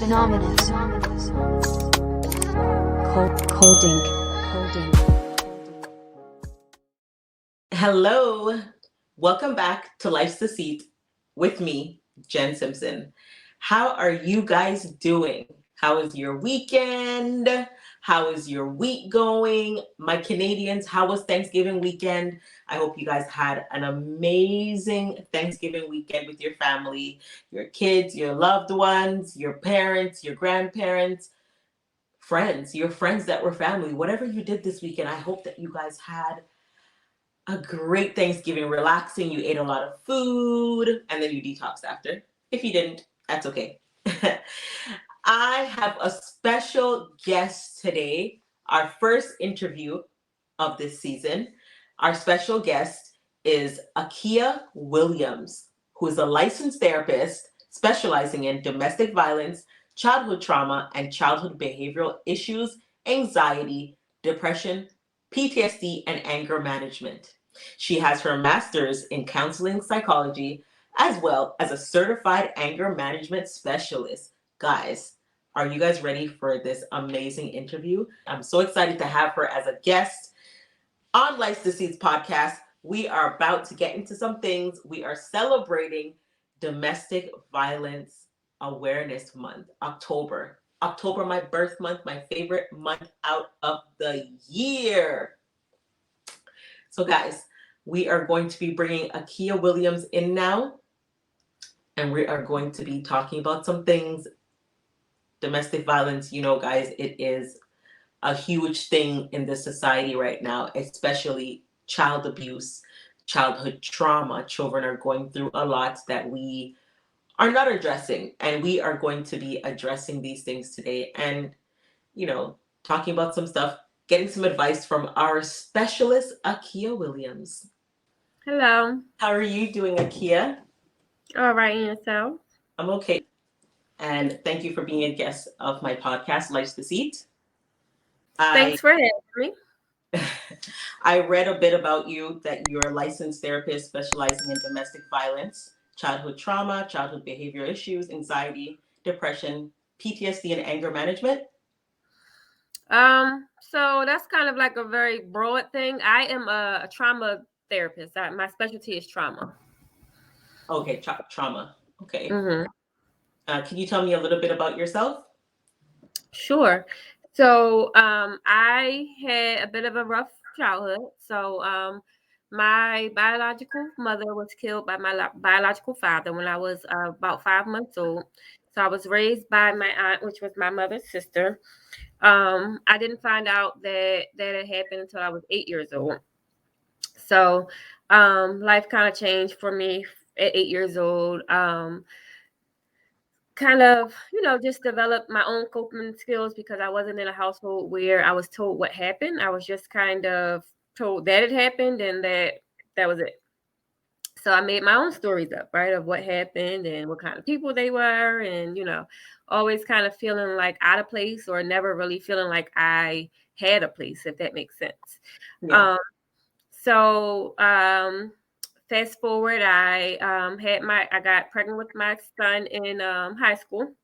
Holding. Hello, welcome back to Life's the Seat with me, Jen Simpson. How are you guys doing? How is your weekend? How is your week going? My Canadians, how was Thanksgiving weekend? I hope you guys had an amazing Thanksgiving weekend with your family, your kids, your loved ones, your parents, your grandparents, friends, your friends that were family. Whatever you did this weekend, I hope that you guys had a great Thanksgiving, relaxing. You ate a lot of food and then you detoxed after. If you didn't, that's okay. I have a special guest today, our first interview of this season. Our special guest is Akea Williams, who is a licensed therapist specializing in domestic violence, childhood trauma, and childhood behavioral issues, anxiety, depression, PTSD, and anger management. She has her master's in counseling psychology as well as a certified anger management specialist. Guys, are you guys ready for this amazing interview? I'm so excited to have her as a guest on Life's the Seeds podcast. We are about to get into some things. We are celebrating Domestic Violence Awareness Month, October. October, my birth month, my favorite month out of the year. So, guys, we are going to be bringing Akea Williams in now, and we are going to be talking about some things. Domestic violence, guys, it is a huge thing in this society right now, especially child abuse, childhood trauma. Children are going through a lot that we are not addressing, and we are going to be addressing these things today and, talking about some stuff, getting some advice from our specialist, Akea Williams. Hello. How are you doing, Akea? All right, and yourself? I'm okay. And thank you for being a guest of my podcast, Life's the Seat. Thanks for having me. I read a bit about you that you're a licensed therapist specializing in domestic violence, childhood trauma, childhood behavior issues, anxiety, depression, PTSD, and anger management. So that's kind of like a very broad thing. I am a trauma therapist. My specialty is trauma. Okay, trauma. Okay. Mm-hmm. Can you tell me a little bit about yourself? Sure. So I had a bit of a rough childhood. So my biological mother was killed by my biological father when I was about 5 months old. So I was raised by my aunt, which was my mother's sister. I didn't find out that it happened until I was 8 years old. So life kind of changed for me at 8 years old. Kind of, just developed my own coping skills because I wasn't in a household where I was told what happened. I was just kind of told that it happened and that was it. So I made my own stories up, right, of what happened and what kind of people they were, and always kind of feeling like out of place or never really feeling like I had a place, if that makes sense. Yeah. So fast forward, I got pregnant with my son in high school.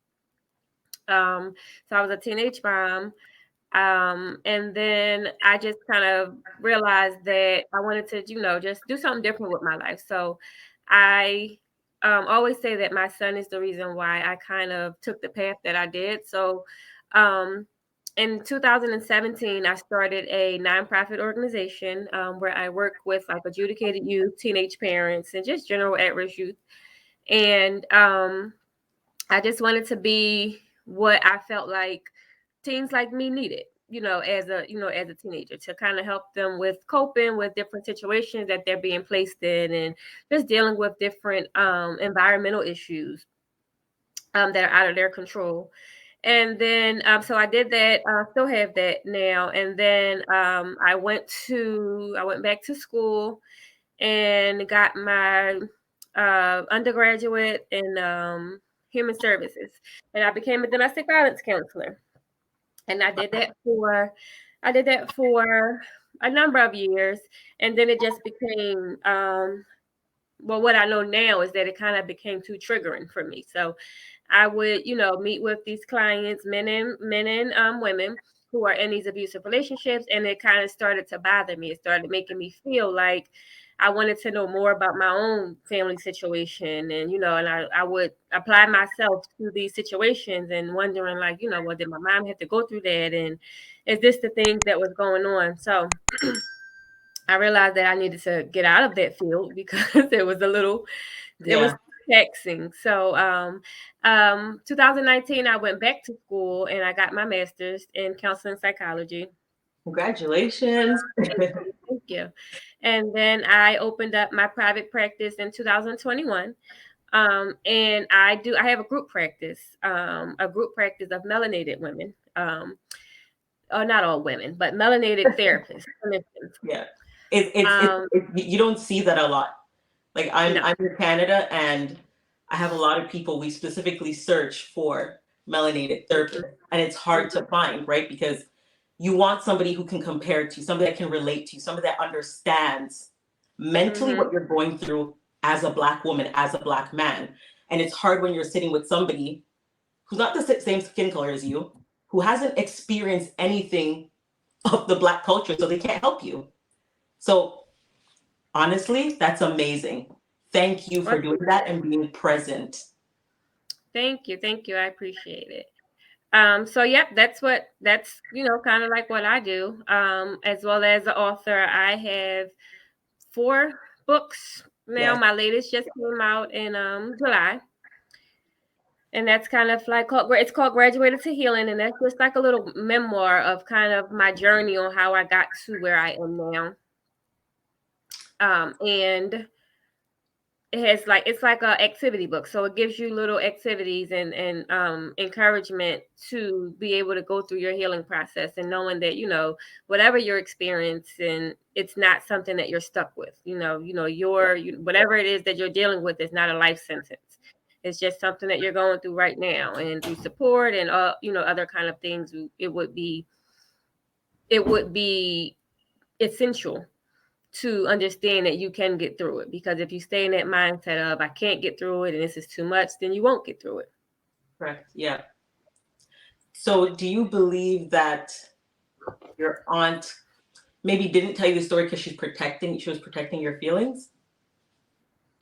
So I was a teenage mom. And then I just kind of realized that I wanted to, just do something different with my life. So I always say that my son is the reason why I kind of took the path that I did. So in 2017, I started a nonprofit organization where I work with like adjudicated youth, teenage parents, and just general at-risk youth. And I just wanted to be what I felt like teens like me needed, as a teenager, to kind of help them with coping with different situations that they're being placed in and just dealing with different environmental issues that are out of their control. And then, so I did that. I still have that now. And then I went back to school and got my undergraduate in human services, and I became a domestic violence counselor. And I did that for a number of years, and then it just became well, what I know now is that it kind of became too triggering for me. So I would, meet with these clients, men and women who are in these abusive relationships, and it kind of started to bother me. It started making me feel like I wanted to know more about my own family situation, and and I would apply myself to these situations and wondering, like, well, did my mom have to go through that, and is this the things that was going on? So I realized that I needed to get out of that field because it was Yeah. taxing. So, 2019, I went back to school and I got my master's in counseling psychology. Congratulations. Thank you, thank you. And then I opened up my private practice in 2021. And I have a group practice of melanated women. Or not all women, but melanated therapists, clinicians. Yeah. Um, You don't see that a lot. Like no. I'm in Canada and I have a lot of people, we specifically search for melanated Mhm, therapists and it's hard mhm, to find, right? Because you want somebody who can compare to you, somebody that can relate to you, somebody that understands mentally mhm. what you're going through as a Black woman, as a Black man. And it's hard when you're sitting with somebody who's not the same skin color as you, who hasn't experienced anything of the Black culture, so they can't help you. So honestly, that's amazing. Thank you Well, for doing that and being present. thank you. I appreciate it. So yep, that's kind of like what I do. As well as the author, I have 4 books now. Yes. My latest just came out in July, and that's kind of like it's called Graduated to Healing, and that's just like a little memoir of kind of my journey on how I got to where I am now. And it's like a activity book, so it gives you little activities and encouragement to be able to go through your healing process, and knowing that whatever you're experiencing, it's not something that you're stuck with. Whatever it is that you're dealing with is not a life sentence. It's just something that you're going through right now, and through support and other kind of things, it would be essential to understand that you can get through it. Because if you stay in that mindset of I can't get through it and this is too much, then you won't get through it. Correct. Yeah. So do you believe that your aunt maybe didn't tell you the story because she was protecting your feelings?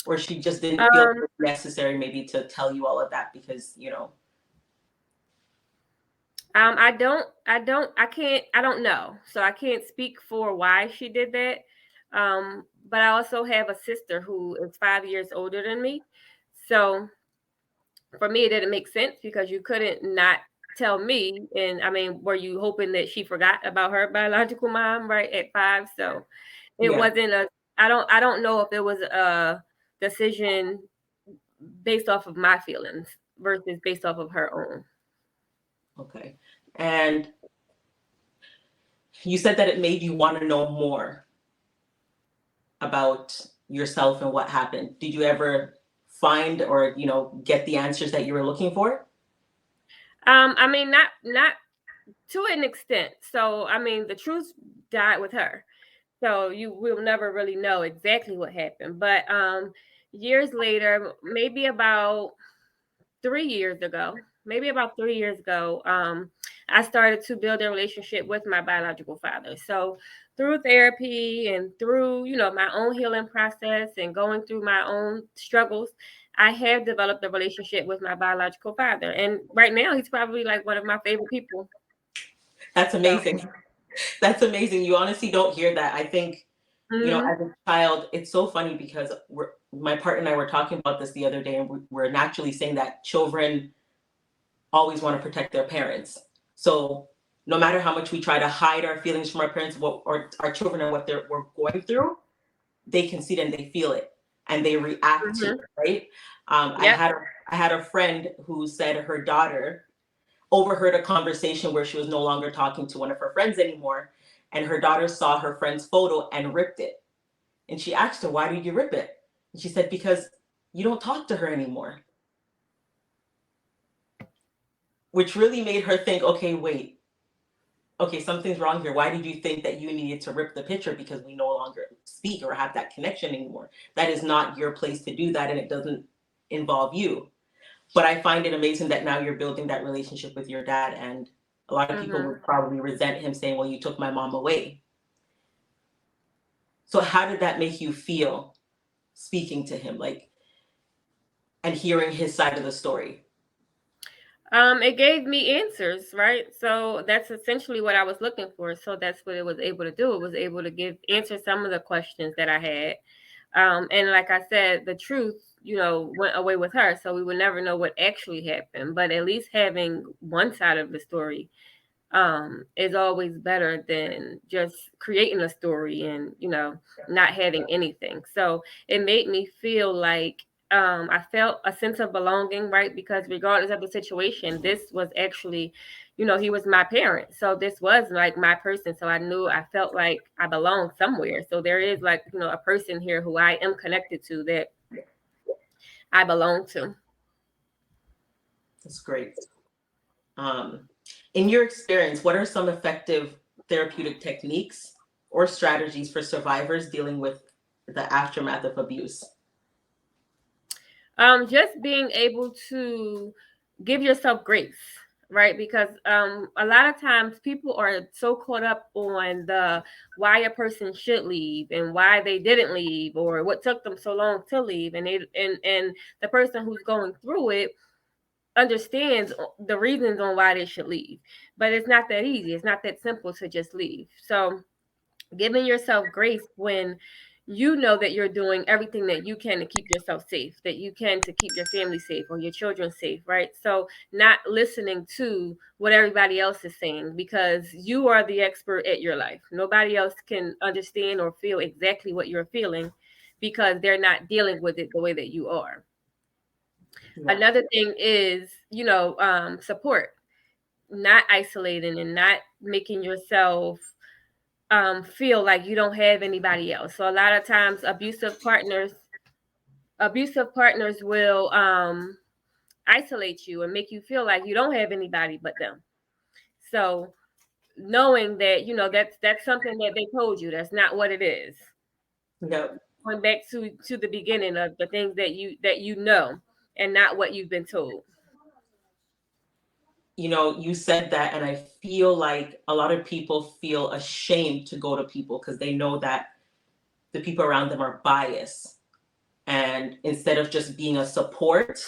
Or she just didn't feel Um, it necessary maybe to tell you all of that because, I don't know. So I can't speak for why she did that. But I also have a sister who is 5 years older than me. So for me, it didn't make sense because you couldn't not tell me. And I mean, were you hoping that she forgot about her biological mom right at 5? So it yeah, wasn't I don't know if it was a decision based off of my feelings versus based off of her own. okay. And you said that it made you want to know more about yourself and what happened. Did you ever find or, get the answers that you were looking for? I mean, not to an extent. So I mean, the truth died with her. So you will never really know exactly what happened. But years later, maybe about 3 years ago, I started to build a relationship with my biological father. So through therapy and through, my own healing process and going through my own struggles, I have developed a relationship with my biological father. And right now he's probably like one of my favorite people. That's So amazing. That's amazing. You honestly don't hear that. I think, mhm, as a child, it's so funny because my partner and I were talking about this the other day, and we're naturally saying that children always want to protect their parents. So no matter how much we try to hide our feelings from our parents, or our children and what we're going through, they can see it and they feel it and they react to it, mhm, right? yep. I had a friend who said her daughter overheard a conversation where she was no longer talking to one of her friends anymore, and her daughter saw her friend's photo and ripped it. And she asked her, "Why did you rip it?" And she said, "Because you don't talk to her anymore." Which really made her think, okay, wait, okay, something's wrong here. Why did you think that you needed to rip the picture because we no longer speak or have that connection anymore? That is not your place to do that, and it doesn't involve you. But I find it amazing that now you're building that relationship with your dad, and a lot of people Mm-hmm. would probably resent him saying, well, you took my mom away. So how did that make you feel speaking to him, like, and hearing his side of the story? It gave me answers, right? So that's essentially what I was looking for. So that's what it was able to do. It was able to answer some of the questions that I had. And like I said, the truth, went away with her. So we would never know what actually happened. But at least having one side of the story is always better than just creating a story and not having anything. So it made me feel like I felt a sense of belonging, right? Because regardless of the situation, this was actually, he was my parent, so this was like my person. So I felt like I belonged somewhere. So there is like a person here who I am connected to, that I belong to. That's great. Um, in your experience, what are some effective therapeutic techniques or strategies for survivors dealing with the aftermath of abuse? Just being able to give yourself grace, right? Because a lot of times people are so caught up on the why a person should leave and why they didn't leave or what took them so long to leave, and the person who's going through it understands the reasons on why they should leave, but it's not that easy. It's not that simple to just leave. So giving yourself grace when you know that you're doing everything that you can to keep yourself safe, that you can to keep your family safe or your children safe, right? So not listening to what everybody else is saying, because you are the expert at your life. Nobody else can understand or feel exactly what you're feeling because they're not dealing with it the way that you are. Yeah. Another thing is, support, not isolating and not making yourself feel like you don't have anybody else. So a lot of times abusive partners will isolate you and make you feel like you don't have anybody but them. So knowing that that's something that they told you, that's not what it is. Yeah. Going back to the beginning of the things that and not what you've been told. You said that, and I feel like a lot of people feel ashamed to go to people because they know that the people around them are biased. And instead of just being a support,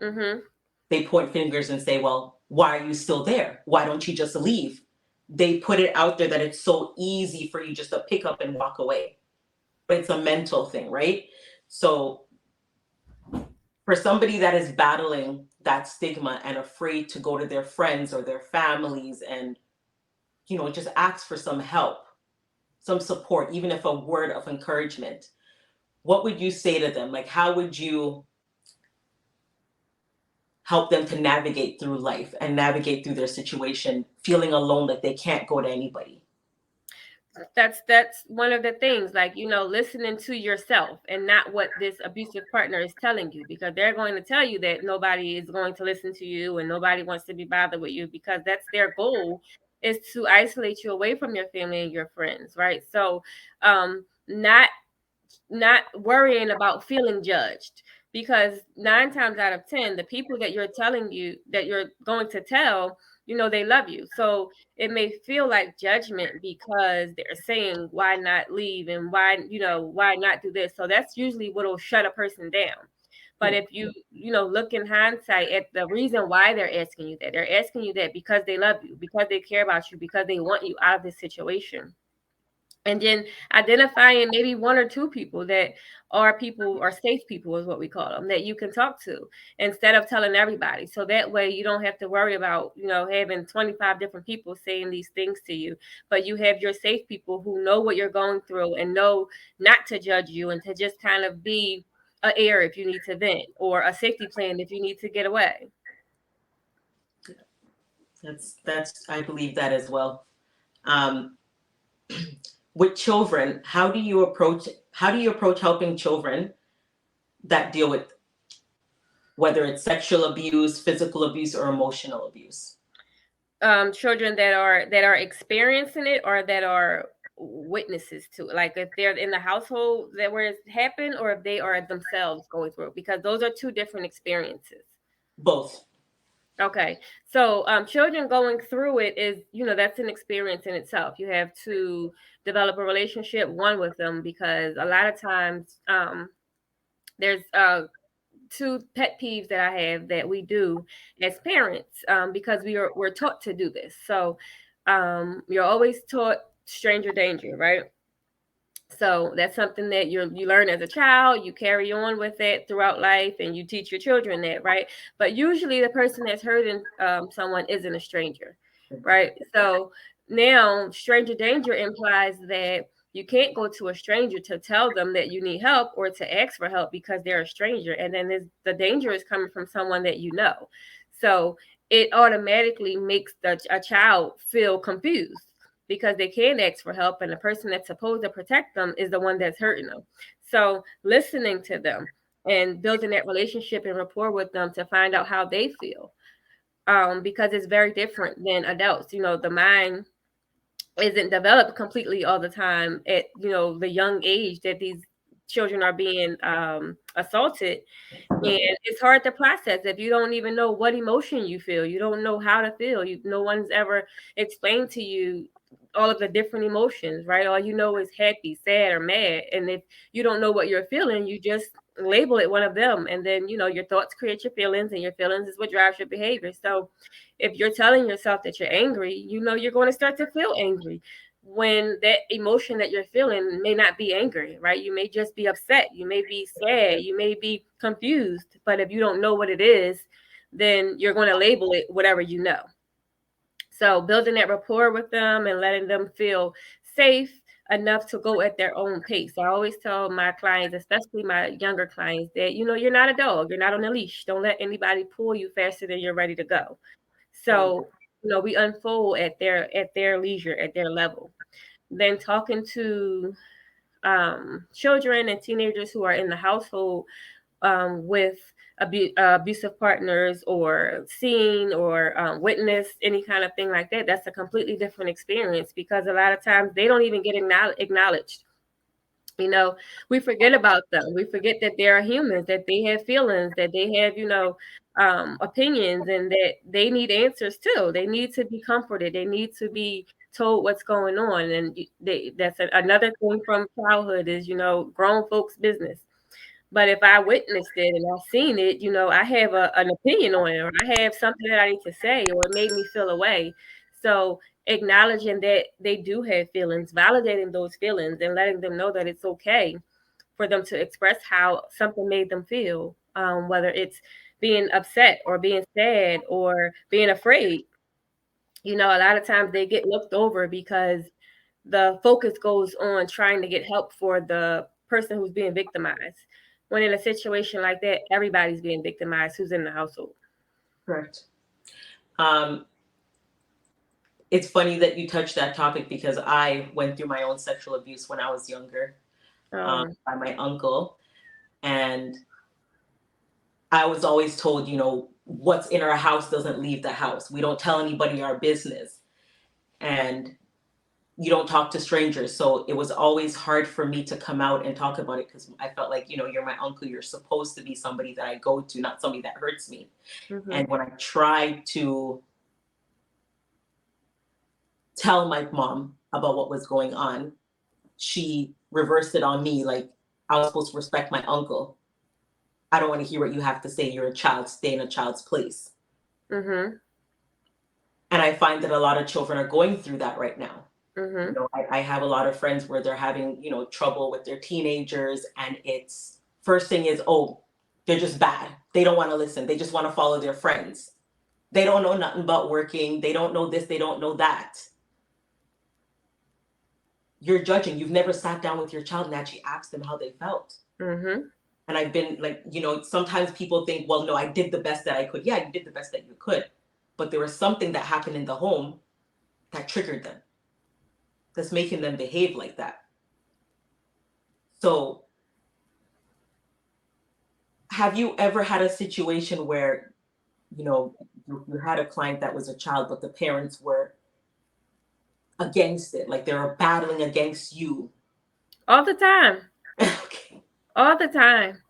Mm-hmm. they point fingers and say, well, why are you still there? Why don't you just leave? They put it out there that it's so easy for you just to pick up and walk away. But it's a mental thing, right? So for somebody that is battling that stigma and afraid to go to their friends or their families and, just ask for some help, some support, even if a word of encouragement, what would you say to them? Like, how would you help them to navigate through life and navigate through their situation, feeling alone, like they can't go to anybody? That's one of the things, like listening to yourself and not what this abusive partner is telling you, because they're going to tell you that nobody is going to listen to you and nobody wants to be bothered with you, because that's their goal, is to isolate you away from your family and your friends, right? So not worrying about feeling judged, because 9 times out of 10 the people that you're telling you that you're going to tell, they love you. So it may feel like judgment because they're saying why not leave and why not do this. So that's usually what'll shut a person down. But Hmm. if you look in hindsight at the reason why they're asking you that because they love you, because they care about you, because they want you out of this situation. And then identifying maybe one or two people that are people, or safe people is what we call them, that you can talk to instead of telling everybody. So that way you don't have to worry about having 25 different people saying these things to you, but you have your safe people who know what you're going through and know not to judge you, and to just kind of be a air if you need to vent, or a safety plan if you need to get away. That's I believe that as well. Um, with children, how do you approach helping children that deal with whether it's sexual abuse, physical abuse, or emotional abuse? Children that are experiencing it or that are witnesses to it. Like if they're in the household that where it's happened, or if they are themselves going through it, because those are two different experiences. Both. Okay. So children going through it is, that's an experience in itself. You have to develop a relationship one with them, because a lot of times there's two pet peeves that I have that we do as parents, because we're taught to do this. So you're always taught stranger danger, right? So that's something that you learn as a child, you carry on with it throughout life, and you teach your children that, right? But usually the person that's hurting someone isn't a stranger, right? So now stranger danger implies that you can't go to a stranger to tell them that you need help or to ask for help because they're a stranger, and then the danger is coming from someone that you know. So it automatically makes a child feel confused, because they can ask for help, and the person that's supposed to protect them is the one that's hurting them. So listening to them and building that relationship and rapport with them to find out how they feel, because it's very different than adults. The mind isn't developed completely all the time at the young age that these children are being assaulted. And it's hard to process if you don't even know what emotion you feel. You don't know how to feel. No one's ever explained to you all of the different emotions, right? All you know is happy, sad, or mad. And if you don't know what you're feeling, you just label it one of them. And then, your thoughts create your feelings, and your feelings is what drives your behavior. So if you're telling yourself that you're angry, you're going to start to feel angry, when that emotion that you're feeling may not be angry, right? You may just be upset, you may be sad, you may be confused, but if you don't know what it is, then you're going to label it whatever you know. So building that rapport with them and letting them feel safe enough to go at their own pace. I always tell my clients, especially my younger clients, that you're not a dog, you're not on a leash. Don't let anybody pull you faster than you're ready to go. So we unfold at their leisure, at their level. Then talking to children and teenagers who are in the household with abusive partners, or seen or witnessed any kind of thing like that, that's a completely different experience, because a lot of times they don't even get acknowledged. We forget about them. We forget that they are humans, that they have feelings, that they have, opinions, and that they need answers too. They need to be comforted. They need to be told what's going on. And that's another thing from childhood is, grown folks' business. But if I witnessed it and I've seen it, I have an opinion on it, or I have something that I need to say, or it made me feel a way. So acknowledging that they do have feelings, validating those feelings, and letting them know that it's okay for them to express how something made them feel, whether it's being upset or being sad or being afraid. A lot of times they get looked over because the focus goes on trying to get help for the person who's being victimized. When in a situation like that, everybody's being victimized who's in the household. Correct. It's funny that you touched that topic, because I went through my own sexual abuse when I was younger, by my uncle. And I was always told, what's in our house doesn't leave the house. We don't tell anybody our business. And you don't talk to strangers. So it was always hard for me to come out and talk about it, because I felt like, you're my uncle. You're supposed to be somebody that I go to, not somebody that hurts me. Mm-hmm. And when I tried to tell my mom about what was going on, she reversed it on me. Like, I was supposed to respect my uncle. I don't want to hear what you have to say. You're a child. Stay in a child's place. Mm-hmm. And I find that a lot of children are going through that right now. Mm-hmm. I have a lot of friends where they're having, trouble with their teenagers, and it's first thing is, oh, they're just bad. They don't want to listen. They just want to follow their friends. They don't know nothing about working. They don't know this. They don't know that. You're judging. You've never sat down with your child and actually asked them how they felt. Mm-hmm. And I've been like, sometimes people think, well, no, I did the best that I could. Yeah, you did the best that you could. But there was something that happened in the home that triggered them, that's making them behave like that. So have you ever had a situation where, you had a client that was a child, but the parents were against it, like they were battling against you? All the time. Okay. All the time.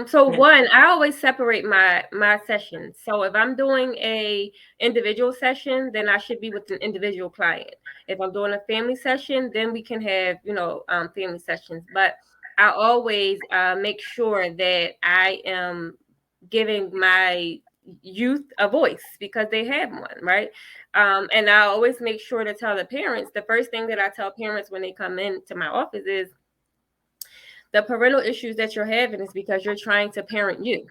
So one, I always separate my sessions. So if I'm doing a individual session, then I should be with an individual client. If I'm doing a family session, then we can have, family sessions. But I always make sure that I am giving my youth a voice because they have one, right? And I always make sure to tell the parents, the first thing that I tell parents when they come into my office is, the parental issues that you're having is because you're trying to parent you.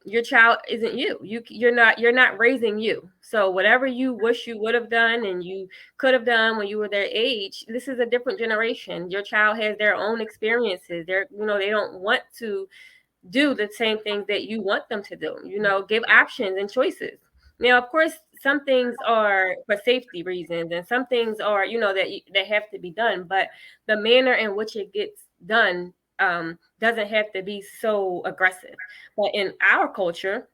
Your child isn't you. You're not raising you. So whatever you wish you would have done and you could have done when you were their age, this is a different generation. Your child has their own experiences. They don't want to do the same things that you want them to do. Give options and choices. Now, of course, some things are for safety reasons, and some things are, that have to be done. But the manner in which it gets done doesn't have to be so aggressive. But in our culture,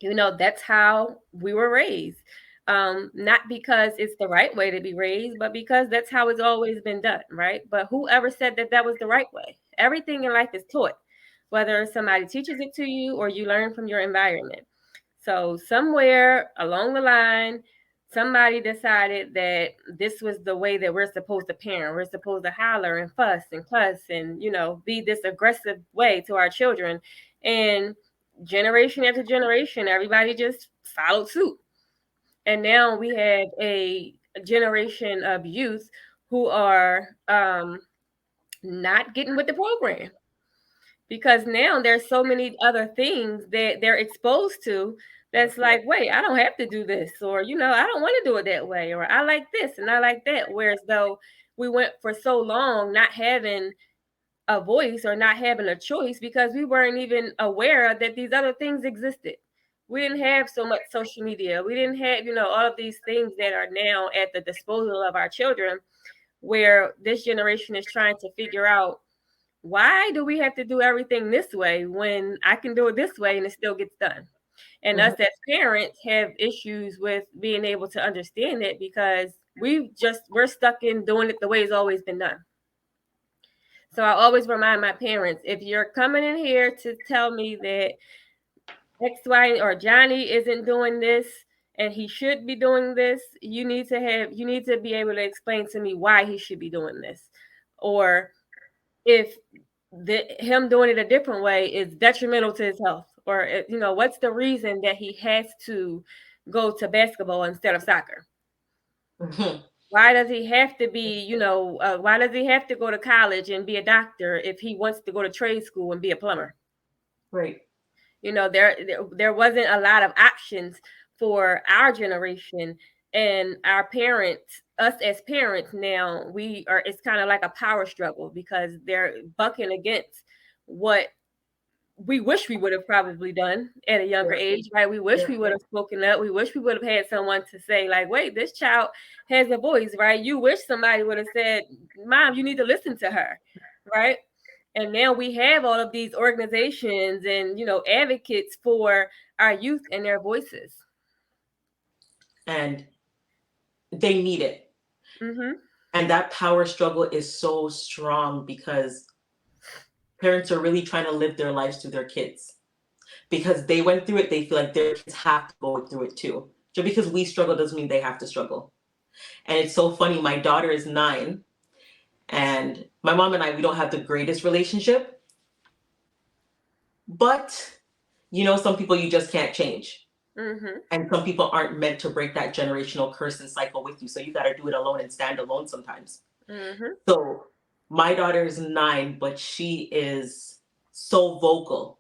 that's how we were raised. Not because it's the right way to be raised, but because that's how it's always been done, right? But whoever said that that was the right way? Everything in life is taught, whether somebody teaches it to you or you learn from your environment. So somewhere along the line, somebody decided that this was the way that we're supposed to parent. We're supposed to holler and fuss and cuss and, be this aggressive way to our children. And generation after generation, everybody just followed suit. And now we have a generation of youth who are not getting with the program, because now there's so many other things that they're exposed to that's like, wait, I don't have to do this, or I don't want to do it that way, or I like this and I like that. Whereas though we went for so long not having a voice or not having a choice because we weren't even aware that these other things existed. We didn't have so much social media. We didn't have, all of these things that are now at the disposal of our children, where this generation is trying to figure out, why do we have to do everything this way when I can do it this way and it still gets done? And us as parents have issues with being able to understand it because we're stuck in doing it the way it's always been done. So I always remind my parents, if you're coming in here to tell me that X, Y, or Johnny isn't doing this and he should be doing this, you need to be able to explain to me why he should be doing this. Or if him doing it a different way is detrimental to his health, or what's the reason that he has to go to basketball instead of soccer? Why does he have to be, why does he have to go to college and be a doctor if he wants to go to trade school and be a plumber? Right. There wasn't a lot of options for our generation, and our parents, us as parents now, it's kind of like a power struggle because they're bucking against what we wish we would have probably done at a younger age, right? We wish we would have spoken up. We wish we would have had someone to say, like, wait, this child has a voice, right? You wish somebody would have said, Mom, you need to listen to her, right? And now we have all of these organizations and, advocates for our youth and their voices. And they need it. And that power struggle is so strong because parents are really trying to live their lives through their kids. Because they went through it, they feel like their kids have to go through it too. Just because we struggle doesn't mean they have to struggle. And it's so funny. My daughter is 9, and my mom and I, we don't have the greatest relationship. But, some people you just can't change. And some people aren't meant to break that generational curse and cycle with you. So you got to do it alone and stand alone sometimes. So my daughter is 9, but she is so vocal.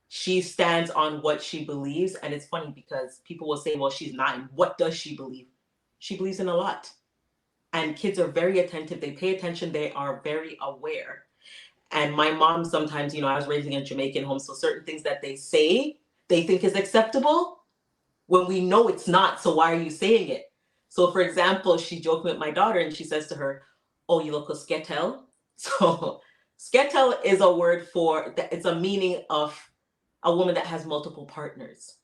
She stands on what she believes. And it's funny because people will say, well, she's 9. What does she believe? She believes in a lot. And kids are very attentive. They pay attention. They are very aware. And my mom sometimes, I was raising in a Jamaican home. So certain things that they say, they think is acceptable when we know it's not. So why are you saying it? So for example, she joked with my daughter and she says to her, oh, you look a sketel. So sketel is a word for, it's a meaning of a woman that has multiple partners.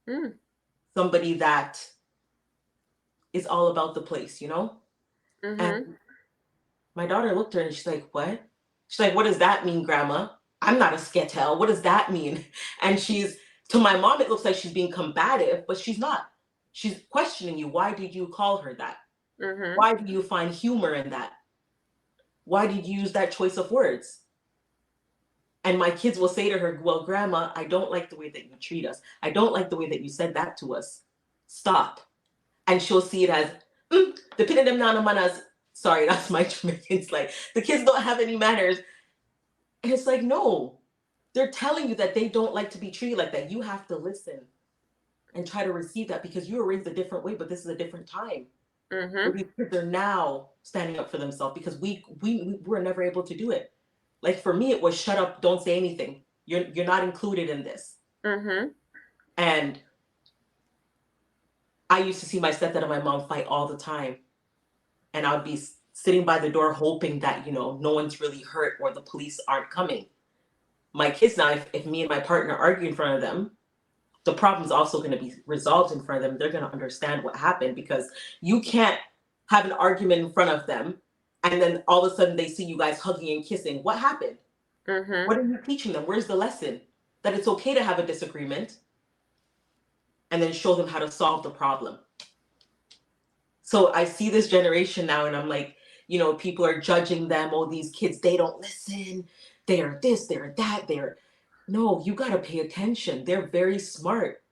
Mm. somebody that is all about the place, you know? And Mhm. my daughter looked at her and she's like, what? She's like, what does that mean, Grandma? I'm not a sketel. What does that mean? And she's, to my mom, it looks like she's being combative, but she's not. She's questioning you. Why did you call her that? Mhm. Why do you find humor in that? Why did you use that choice of words? And my kids will say to her, well, Grandma, I don't like the way that you treat us. I don't like the way that you said that to us. Stop. And she'll see it as, the pin of them nana manas. Sorry, that's my Jamaican slang. The kids don't have any manners. And it's like, no, they're telling you that they don't like to be treated like that. You have to listen and try to receive that because you were raised a different way, but this is a different time. Where Mhm. these kids are now standing up for themselves because we were never able to do it. Like for me, it was shut up, don't say anything. You're not included in this. Mhm. And I used to see my stepdad and my mom fight all the time. And I'd be sitting by the door hoping that, no one's really hurt or the police aren't coming. My kids now, if me and my partner argue in front of them, the problem's also going to be resolved in front of them. They're going to understand what happened because you can't have an argument in front of them and then all of a sudden they see you guys hugging and kissing. What happened? Mhm. What are you teaching them? Where's the lesson? That it's okay to have a disagreement and then show them how to solve the problem. So I see this generation now and I'm like, people are judging them. Oh, these kids, they don't listen. They're this, they're that, they're. No, you got to pay attention. They're very smart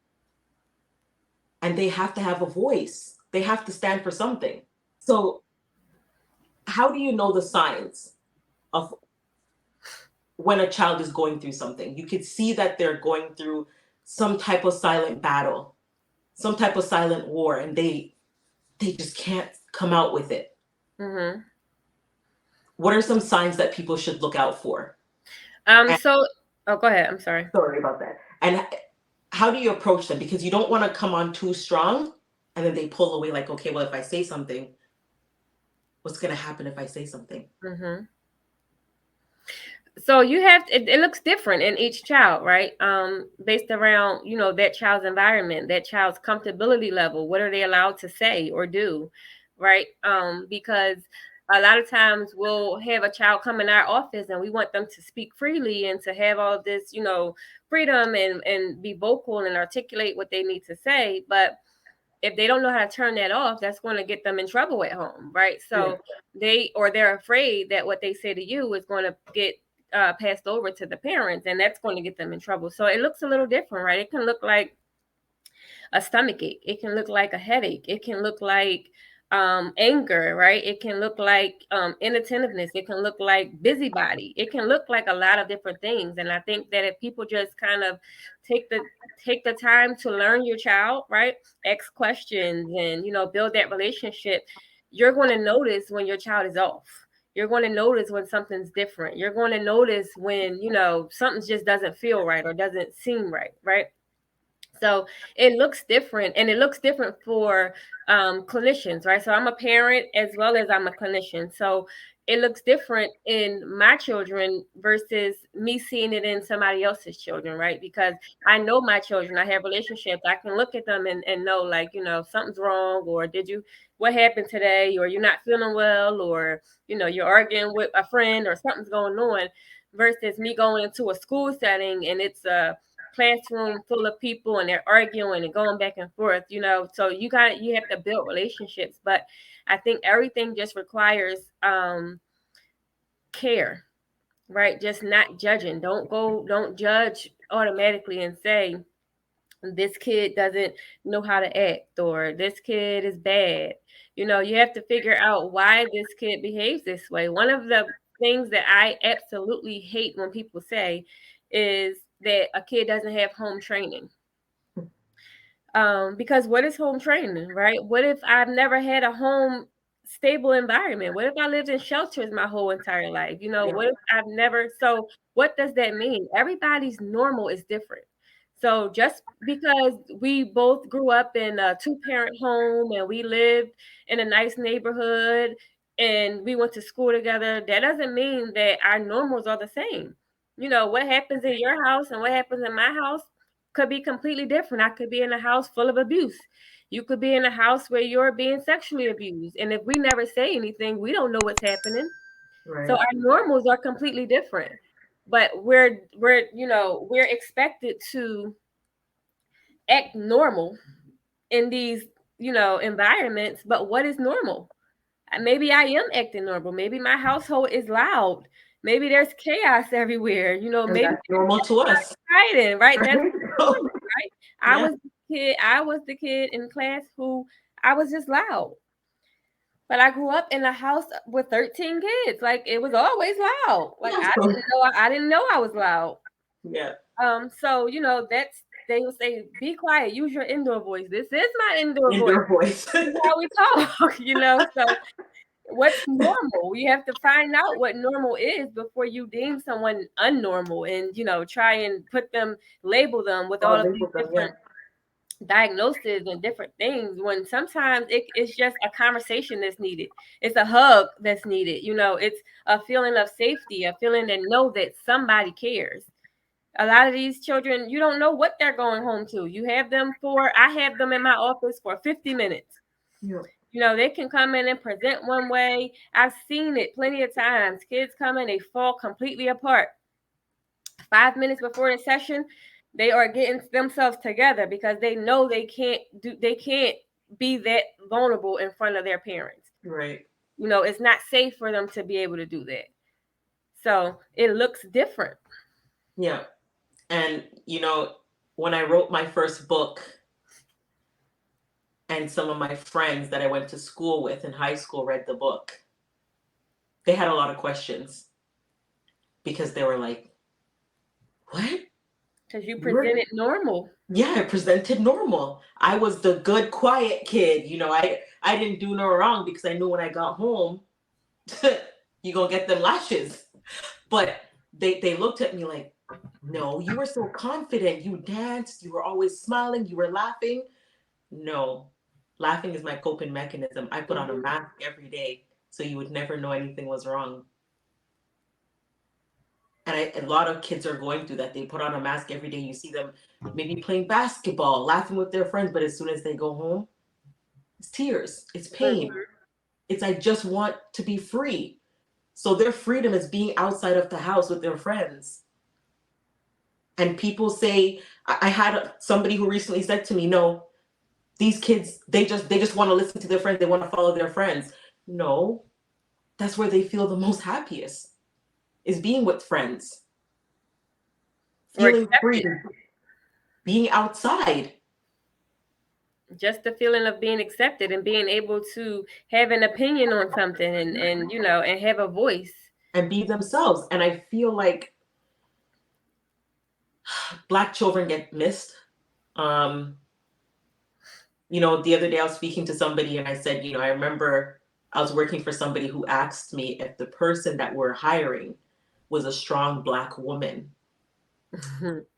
and they have to have a voice. They have to stand for something. So, how do you know the signs of when a child is going through something? You could see that they're going through some type of silent battle, some type of silent war, and they just can't come out with it. Mhm. What are some signs that people should look out for? And So oh, go ahead. I'm sorry. sorry about that. And how do you approach them? Because you don't want to come on too strong and then they pull away like, okay, well, if I say something, what's going to happen if I say something? Mhm. So you have it looks different in each child, right? Based around, that child's environment, that child's comfortability level. What are they allowed to say or do, right? Because a lot of times we'll have a child come in our office and we want them to speak freely and to have all this, freedom and be vocal and articulate what they need to say. But if they don't know how to turn that off, that's going to get them in trouble at home, right? Yeah. So they're afraid that what they say to you is going to get passed over to the parents, and that's going to get them in trouble. So it looks a little different, right? It can look like a stomach ache. It can look like a headache. It can look like anger, right? It can look like inattentiveness. It can look like busybody. It can look like a lot of different things. And I think that if people just kind of take the take the time to learn your child, right? Ask questions and build that relationship, you're going to notice when your child is off. You're going to notice when something's different. You're going to notice when something just doesn't feel right or doesn't seem right, right? So it looks different, and it looks different for clinicians, right? So I'm a parent as well as I'm a clinician. So it looks different in my children versus me seeing it in somebody else's children, right? Because I know my children, I have relationships. I can look at them and know, like, something's wrong, or what happened today, or you're not feeling well, or, you're arguing with a friend or something's going on, versus me going into a school setting and it's a classroom full of people and they're arguing and going back and forth, so you have to build relationships. But I think everything just requires care, right? Just not judging. Don't judge automatically and say this kid doesn't know how to act or this kid is bad. You have to figure out why this kid behaves this way. One of the things that I absolutely hate when people say is that a kid doesn't have home training. Because what is home training, right? What if I've never had a home stable environment? What if I lived in shelters my whole entire life? Yeah. What if I've never, so what does that mean? Everybody's normal is different. So just because we both grew up in a two-parent home and we lived in a nice neighborhood and we went to school together, that doesn't mean that our normals are the same. What happens in your house and what happens in my house could be completely different. I could be in a house full of abuse. You could be in a house where you're being sexually abused. And if we never say anything, we don't know what's happening. Right. So our normals are completely different. But we're expected to act normal in these, environments. But what is normal? Maybe I am acting normal. Maybe my household is loud. Maybe there's chaos everywhere. And Maybe that's normal to us. hiding, right? That's Right? normal, right? I Yeah. was the kid in class who I was just loud. But I grew up in a house with 13 kids. Like it was always loud. Like Yeah. I didn't know I was loud. Yeah. So that's they will say, be quiet, use your indoor voice. This is my indoor voice. Indoor voice. This is how we talk. So what's normal? You have to find out what normal is before you deem someone unnormal and try and label them with all of these different diagnoses and different things, when sometimes it's just a conversation that's needed. It's a hug that's needed. It's a feeling of safety, a feeling to know that somebody cares. A lot of these children, you don't know what they're going home to. I have them in my office for 50 minutes. Yeah. They can come in and present one way. I've seen it plenty of times. Kids come in, they fall completely apart. 5 minutes before the session, they are getting themselves together because they know they can't be that vulnerable in front of their parents. Right. It's not safe for them to be able to do that. So it looks different. Yeah. And when I wrote my first book, and some of my friends that I went to school with in high school read the book, they had a lot of questions because they were like, what? Because you presented normal. Yeah, I presented normal. I was the good, quiet kid. I didn't do no wrong because I knew when I got home, you're going to get them lashes. But they looked at me like, no, you were so confident. You danced. You were always smiling. You were laughing. No, laughing is my coping mechanism. I put on a mask every day so you would never know anything was wrong. And a lot of kids are going through that. They put on a mask every day. You see them maybe playing basketball, laughing with their friends, but as soon as they go home, it's tears, it's pain. It's I just want to be free. So their freedom is being outside of the house with their friends. And people say, I had somebody who recently said to me, no, these kids, they just want to listen to their friends. They want to follow their friends. No, that's where they feel the most happiest, is being with friends, feeling free, being outside. Just the feeling of being accepted and being able to have an opinion on something and have a voice. And be themselves. And I feel like Black children get missed. The other day I was speaking to somebody and I said, I remember I was working for somebody who asked me if the person that we're hiring was a strong Black woman.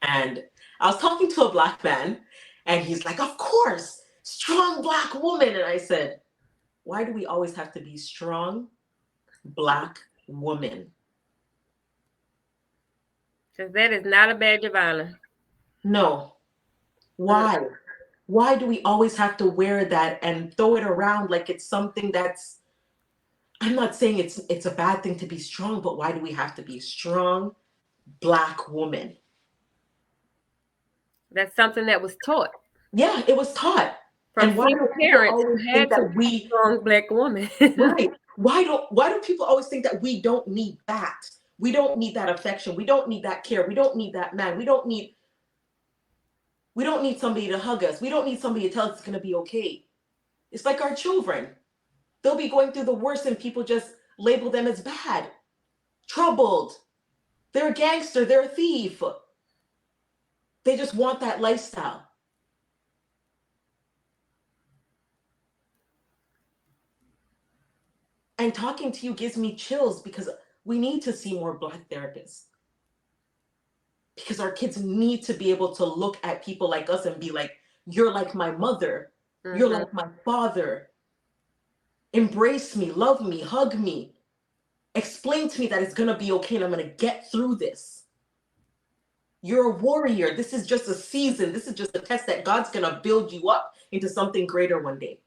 And I was talking to a Black man and he's like, of course, strong Black woman. And I said, why do we always have to be strong Black woman? Because that is not a badge of honor. No. Why? Why do we always have to wear that and throw it around like it's something that's, I'm not saying it's a bad thing to be strong, but why do we have to be strong Black woman? That's something that was taught. Yeah, it was taught. From single parents who had to be a strong Black woman. Right. Why do people always think that we don't need that? We don't need that affection. We don't need that care. We don't need that man. We don't need somebody to hug us. We don't need somebody to tell us it's going to be okay. It's like our children. They'll be going through the worst and people just label them as bad, troubled. They're a gangster. They're a thief. They just want that lifestyle. And talking to you gives me chills because we need to see more Black therapists. Because our kids need to be able to look at people like us and be like, you're like my mother. You're like my father. Embrace me, love me, hug me. Explain to me that it's going to be okay and I'm going to get through this. You're a warrior. This is just a season. This is just a test that God's going to build you up into something greater one day.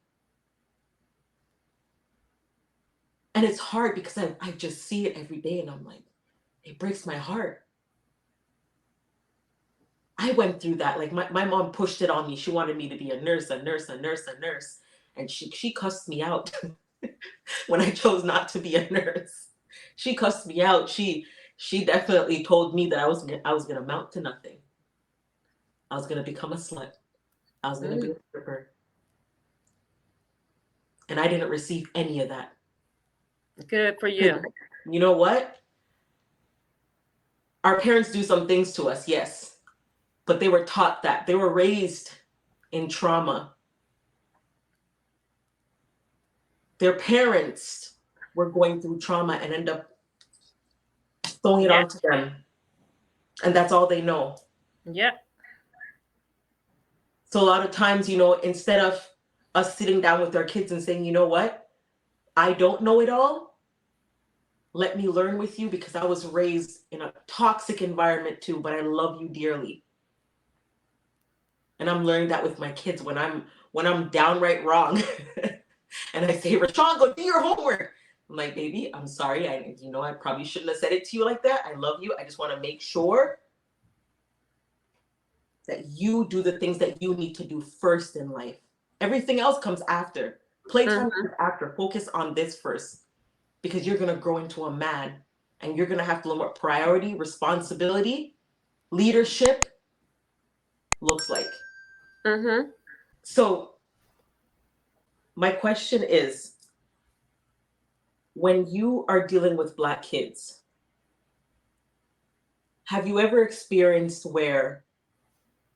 And it's hard because I just see it every day and I'm like, it breaks my heart. I went through that. Like my mom pushed it on me. She wanted me to be a nurse, a nurse, a nurse, a nurse. And she cussed me out when I chose not to be a nurse. She cussed me out. She definitely told me that I was gonna amount to nothing. I was gonna become a slut. I was gonna be a stripper. And I didn't receive any of that. Good for you. You know what? Our parents do some things to us, yes. But they were taught that. They were raised in trauma. Their parents were going through trauma and end up throwing it onto them. And that's all they know. Yep. So a lot of times, instead of us sitting down with our kids and saying, you know what? I don't know it all. Let me learn with you because I was raised in a toxic environment too, but I love you dearly. And I'm learning that with my kids when I'm downright wrong. And I say, Rashawn, go do your homework. I'm like, baby, I'm sorry. I probably shouldn't have said it to you like that. I love you. I just want to make sure that you do the things that you need to do first in life. Everything else comes after. Playtime comes after. Focus on this first because you're going to grow into a man and you're going to have to learn what priority, responsibility, leadership looks like. So my question is, when you are dealing with Black kids, have you ever experienced where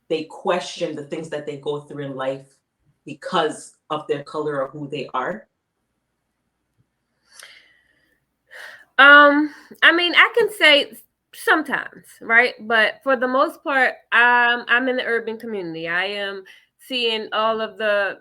they question the things that they go through in life because of their color or who they are? I mean, I can say sometimes, right? But for the most part, I'm in the urban community. I am seeing all of the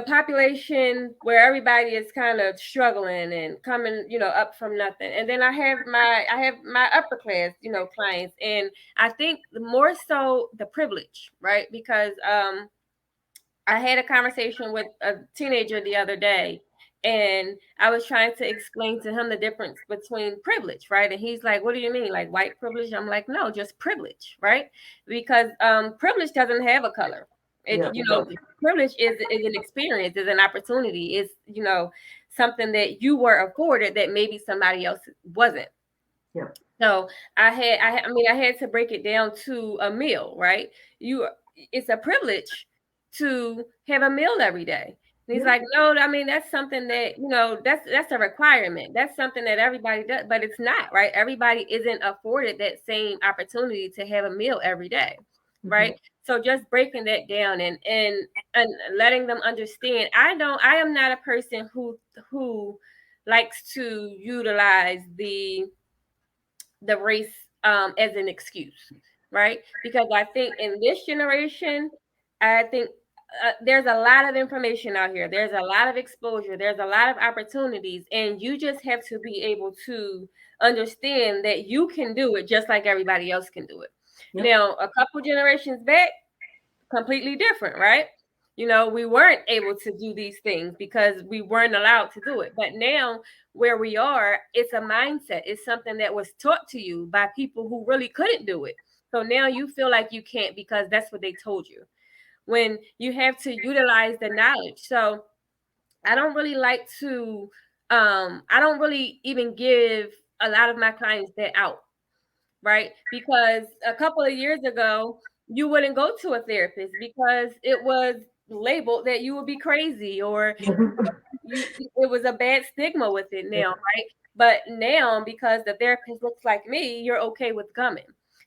population where everybody is kind of struggling and coming, up from nothing. And then I have my upper class, clients, and I think more so the privilege, right? Because I had a conversation with a teenager the other day, and I was trying to explain to him the difference between privilege, right? And he's like, "What do you mean, like white privilege?" I'm like, "No, just privilege, right? Because privilege doesn't have a color. Privilege is an experience, is an opportunity, is something that you were afforded that maybe somebody else wasn't." Yeah. So I had to break it down to a meal, right? It's a privilege to have a meal every day. And he's like, no, I mean, that's something that, that's a requirement. That's something that everybody does, but it's not, right? Everybody isn't afforded that same opportunity to have a meal every day, right? So just breaking that down and letting them understand. I am not a person who likes to utilize the race as an excuse, right? Because I think in this generation, I think there's a lot of information out here. There's a lot of exposure. There's a lot of opportunities, and you just have to be able to understand that you can do it just like everybody else can do it. Now, a couple generations back, completely different, right? We weren't able to do these things because we weren't allowed to do it. But now, where we are, it's a mindset. It's something that was taught to you by people who really couldn't do it. So now you feel like you can't because that's what they told you. When you have to utilize the knowledge. So I don't really like to, I don't really even give a lot of my clients that out, right? Because a couple of years ago, you wouldn't go to a therapist because it was labeled that you would be crazy or it was a bad stigma with it now, right? But now, because the therapist looks like me, you're okay with coming.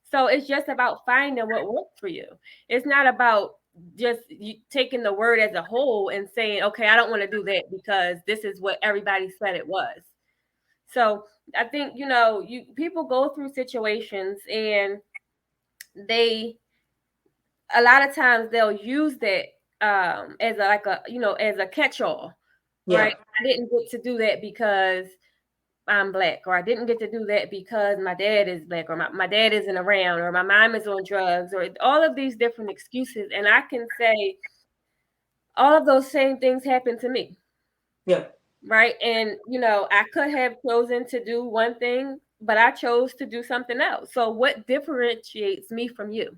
So it's just about finding what works for you. It's not about just you taking the word as a whole and saying, okay, I don't want to do that because this is what everybody said it was. So I think, people go through situations and a lot of times they'll use that as as a catch-all, right? I didn't get to do that because I'm black, or I didn't get to do that because my dad is black, or my dad isn't around, or my mom is on drugs, or all of these different excuses. And I can say all of those same things happened to me. Yeah. Right. And, I could have chosen to do one thing, but I chose to do something else. So what differentiates me from you?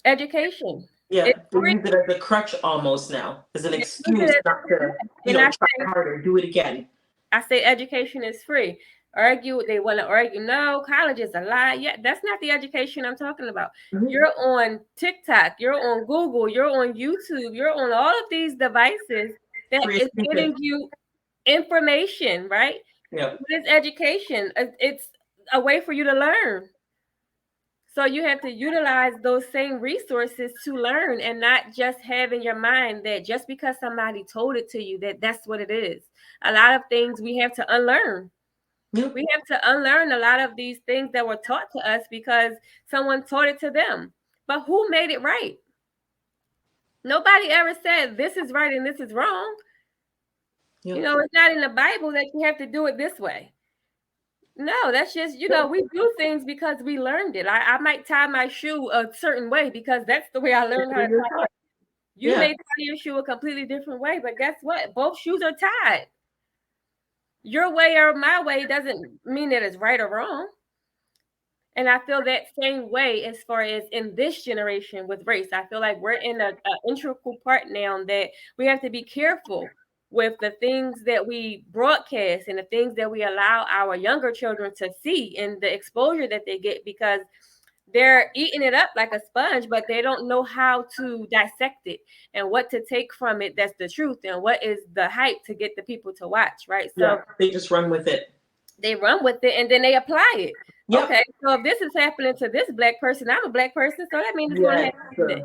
Education. Yeah. It's They free. use it as a crutch almost now, as an They use it excuse as not to, and try harder, do it again. I say education is free. They want to argue. No, college is a lie. Yeah, that's not the education I'm talking about. Mm-hmm. You're on TikTok, you're on Google, you're on YouTube, you're on all of these devices that Free is speaking. getting you information, right? Yeah. What is education? It's a way for you to learn. So you have to utilize those same resources to learn, and not just have in your mind that just because somebody told it to you that that's what it is. A lot of things we have to unlearn. Yeah. We have to unlearn a lot of these things that were taught to us because someone taught it to them. But who made it right? Nobody ever said this is right and this is wrong. Yeah. It's not in the Bible that you have to do it this way. No, that's just, we do things because we learned it. I might tie my shoe a certain way because that's the way I learned how to tie it. You may tie your shoe a completely different way, but guess what? Both shoes are tied. Your way or my way doesn't mean that it's right or wrong. And I feel that same way as far as in this generation with race. I feel like we're in an integral part now that we have to be careful with the things that we broadcast and the things that we allow our younger children to see and the exposure that they get, because they're eating it up like a sponge, but they don't know how to dissect it and what to take from it that's the truth and what is the hype to get the people to watch, right? So they just run with it. They run with it and then they apply it. Yep. Okay, so if this is happening to this black person, I'm a black person, so that means it's going to happen today.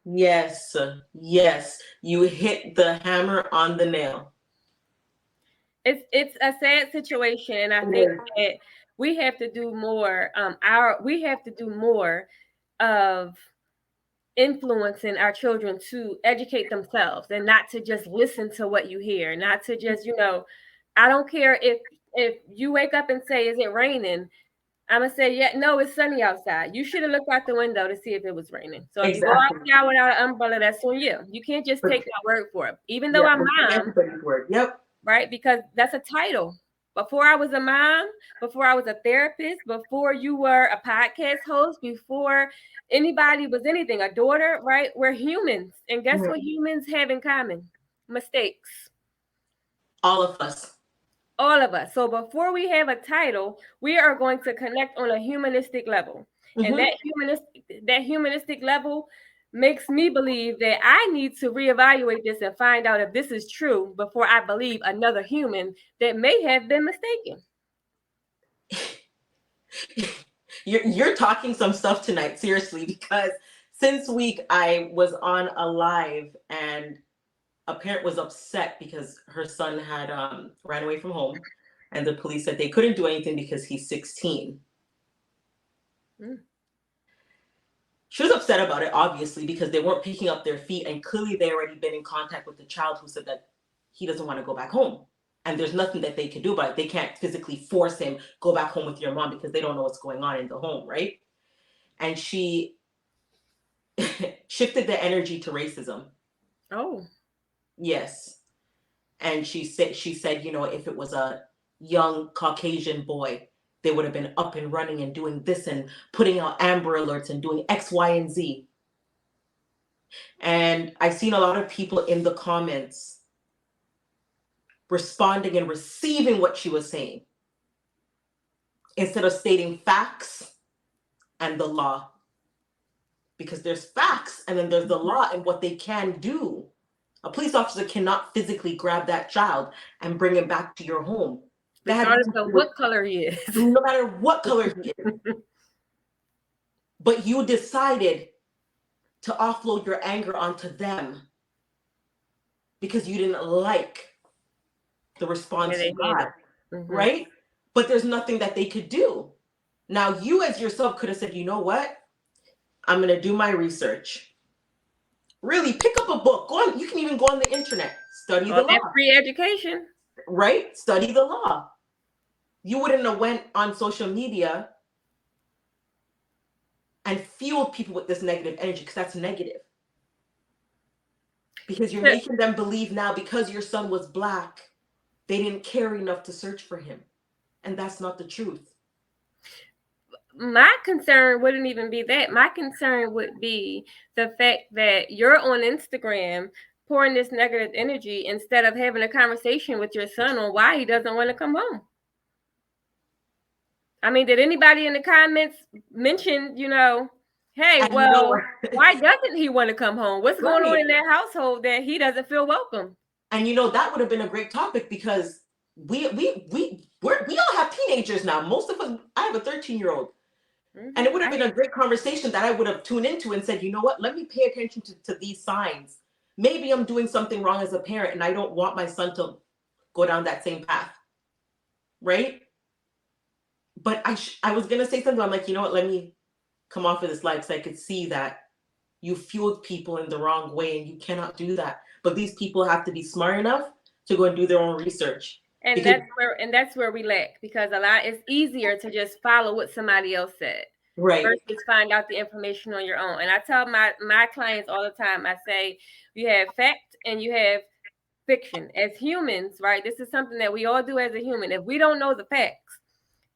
Yes, you hit the hammer on the nail. It's a sad situation, and I think that we have to do more. We have to do more of influencing our children to educate themselves and not to just listen to what you hear, not to just, I don't care if you wake up and say, "Is it raining?" I'm gonna say, yeah, no, it's sunny outside. You should have looked out the window to see if it was raining. So if you go outside without an umbrella, that's on you. You can't just take my word for it. Even though I'm mom, everybody's word. Yep. Right? Because that's a title. Before I was a mom, before I was a therapist, before you were a podcast host, before anybody was anything, a daughter, right? We're humans. And guess what humans have in common? Mistakes. All of us. All of us. So before we have a title, we are going to connect on a humanistic level. And that humanistic level makes me believe that I need to reevaluate this and find out if this is true before I believe another human that may have been mistaken. You're talking some stuff tonight, seriously, because since week I was on a live and a parent was upset because her son had ran away from home, and the police said they couldn't do anything because he's 16. She was upset about it, obviously, because they weren't picking up their feet, and clearly they already been in contact with the child who said that he doesn't want to go back home. And there's nothing that they can do about it. They can't physically force him, go back home with your mom, because they don't know what's going on in the home, right? And she shifted the energy to racism. Oh. Yes. And she said, if it was a young Caucasian boy, they would have been up and running and doing this and putting out Amber Alerts and doing X, Y, and Z. And I've seen a lot of people in the comments responding and receiving what she was saying instead of stating facts and the law. Because there's facts and then there's the law and what they can do. A police officer cannot physically grab that child and bring him back to your home. Regardless of what color he is. No matter what color he is. But you decided to offload your anger onto them because you didn't like the response you got, right? But there's nothing that they could do. Now, you as yourself could have said, you know what? I'm going to do my research. Really, pick up a book. You can even go on the internet, study the law. Free education. right? Study the law. You wouldn't have went on social media and fueled people with this negative energy, because that's negative. Because you're making them believe now, because your son was Black, they didn't care enough to search for him. And that's not the truth. My concern wouldn't even be that. My concern would be the fact that you're on Instagram pouring this negative energy instead of having a conversation with your son on why he doesn't want to come home. I mean, did anybody in the comments mention, hey, well, why doesn't he want to come home? What's going on in that household that he doesn't feel welcome? And that would have been a great topic, because we all have teenagers now. Most of us, I have a 13-year-old. Mm-hmm. And it would have been a great conversation that I would have tuned into and said, you know what, let me pay attention to these signs. Maybe I'm doing something wrong as a parent and I don't want my son to go down that same path. Right? But I was going to say something. I'm like, you know what, let me come off of this live, so I could see that you fueled people in the wrong way, and you cannot do that. But these people have to be smart enough to go and do their own research. And that's where we lack, because it's easier to just follow what somebody else said, right, versus find out the information on your own. And I tell my clients all the time, I say, you have fact and you have fiction. As humans, right? This is something that we all do as a human. If we don't know the facts,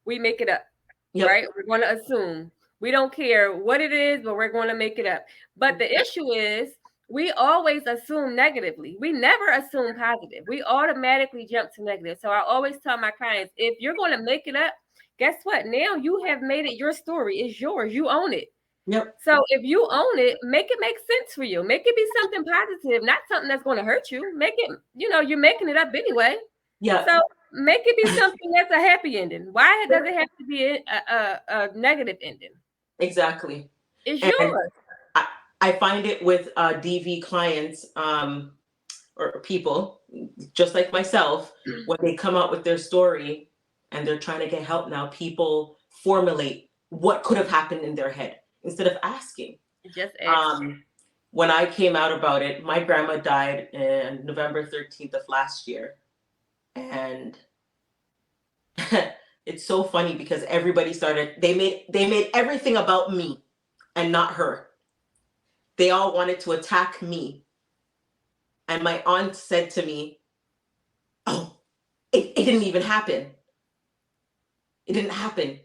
we make it up. Yep. Right? We're going to assume. We don't care what it is, but we're going to make it up. But the issue is, we always assume negatively. We never assume positive. We automatically jump to negative. So I always tell my clients, if you're going to make it up, guess what? Now you have made it your story. It's yours. You own it. Yep. So if you own it, make it make sense for you. Make it be something positive, not something that's going to hurt you. Make it, you're making it up anyway. Yeah. So make it be something that's a happy ending. Why does it have to be a negative ending? Exactly. It's yours. I find it with DV clients or people just like myself, when they come out with their story and they're trying to get help now, people formulate what could have happened in their head instead of asking. Just ask. When I came out about it, my grandma died on November 13th of last year. And it's so funny because everybody they made everything about me and not her. They all wanted to attack me. And my aunt said to me, oh, it didn't even happen. It didn't happen.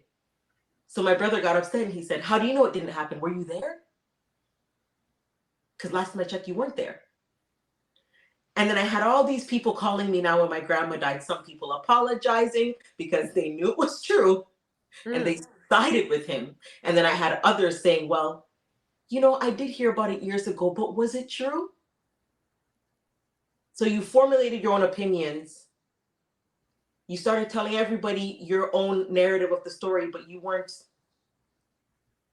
So my brother got upset and he said, how do you know it didn't happen? Were you there? Because last time I checked, you weren't there. And then I had all these people calling me now when my grandma died. Some people apologizing because they knew it was true and they sided with him. And then I had others saying, well, I did hear about it years ago, but was it true? So you formulated your own opinions. You started telling everybody your own narrative of the story, but you weren't.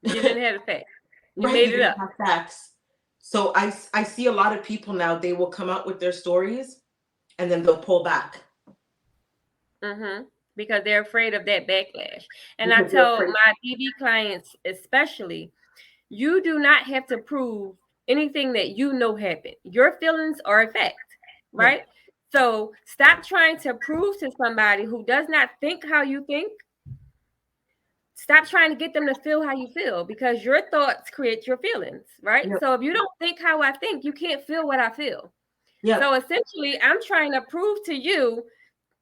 You didn't have the facts. You right, made you it up. Have facts. So I see a lot of people now, they will come out with their stories and then they'll pull back. Mm-hmm. Because they're afraid of that backlash. And I tell my DV clients especially, you do not have to prove anything that you know happened. Your feelings are a fact, right? Yeah. So stop trying to prove to somebody who does not think how you think. Stop trying to get them to feel how you feel, because your thoughts create your feelings, right? Yep. So if you don't think how I think, you can't feel what I feel. Yep. So essentially, I'm trying to prove to you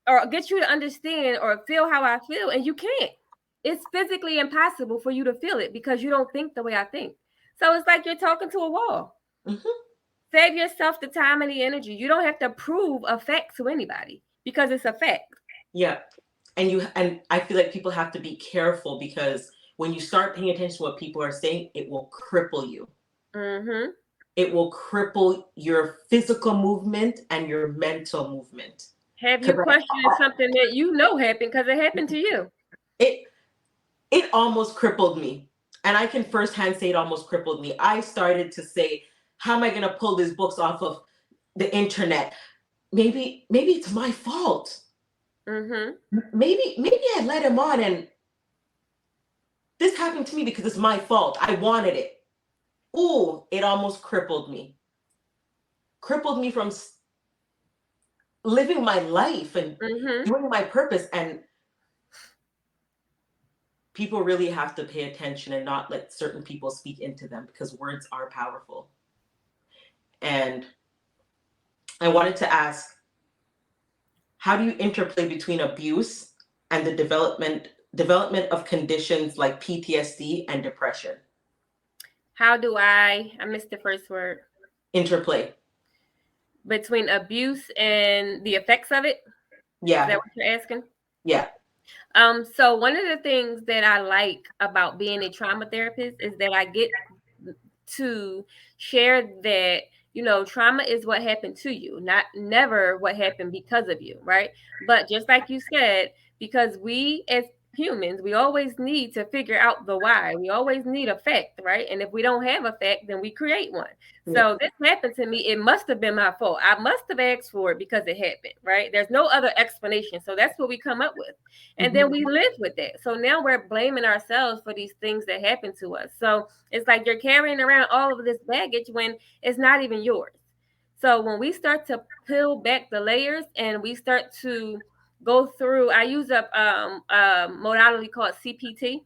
or get you to understand or feel how I feel, and you can't. It's physically impossible for you to feel it because you don't think the way I think. So it's like you're talking to a wall. Mm-hmm. Save yourself the time and the energy. You don't have to prove a fact to anybody because it's a fact. Yeah. And I feel like people have to be careful, because when you start paying attention to what people are saying, it will cripple you. Mm-hmm. It will cripple your physical movement and your mental movement. Have you questioned something that you know happened because it happened to you? It almost crippled me. And I can firsthand say it almost crippled me. I started to say, how am I going to pull these books off of the internet? Maybe it's my fault. Mm-hmm. Maybe I let him on, and this happened to me because it's my fault. I wanted it. Ooh, it almost crippled me. Crippled me from living my life and Mm-hmm. doing my purpose. And people really have to pay attention and not let certain people speak into them because words are powerful. And I wanted to ask, how do you interplay between abuse and the development of conditions like PTSD and depression? How do I missed the first word. Interplay. Between abuse and the effects of it? Is that Yeah. what you're asking? Yeah. So one of the things that I like about being a trauma therapist is that I get to share that, trauma is what happened to you, not never what happened because of you, right? But just like you said, because we as humans, we always need to figure out the why. We always need a fact, right? And if we don't have a fact, then we create one. Yeah. So this happened to me. It must have been my fault. I must have asked for it because it happened, right? There's no other explanation. So that's what we come up with. And Mhm. then we live with that. So now we're blaming ourselves for these things that happen to us. So it's like you're carrying around all of this baggage when it's not even yours. So when we start to peel back the layers and we start to go through, I use a modality called CPT.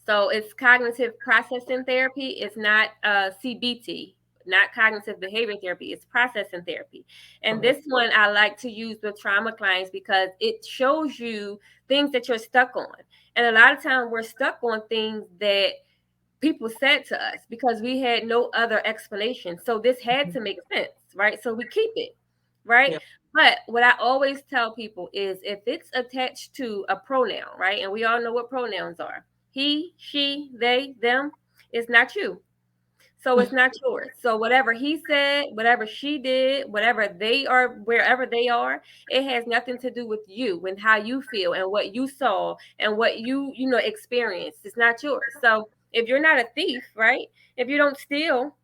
So it's cognitive processing therapy. It's not CBT, not cognitive behavior therapy. It's processing therapy. And Okay. this one I like to use with trauma clients because it shows you things that you're stuck on. And a lot of times we're stuck on things that people said to us because we had no other explanation. So this had to make sense, right? So we keep it, right? Yeah. But what I always tell people is if it's attached to a pronoun, right? And we all know what pronouns are: he, she, they, them. It's not you. So it's not yours. So whatever he said, whatever she did, whatever they are, wherever they are, it has nothing to do with you and how you feel and what you saw and what you experienced. It's not yours. So if you're not a thief, right? If you don't steal,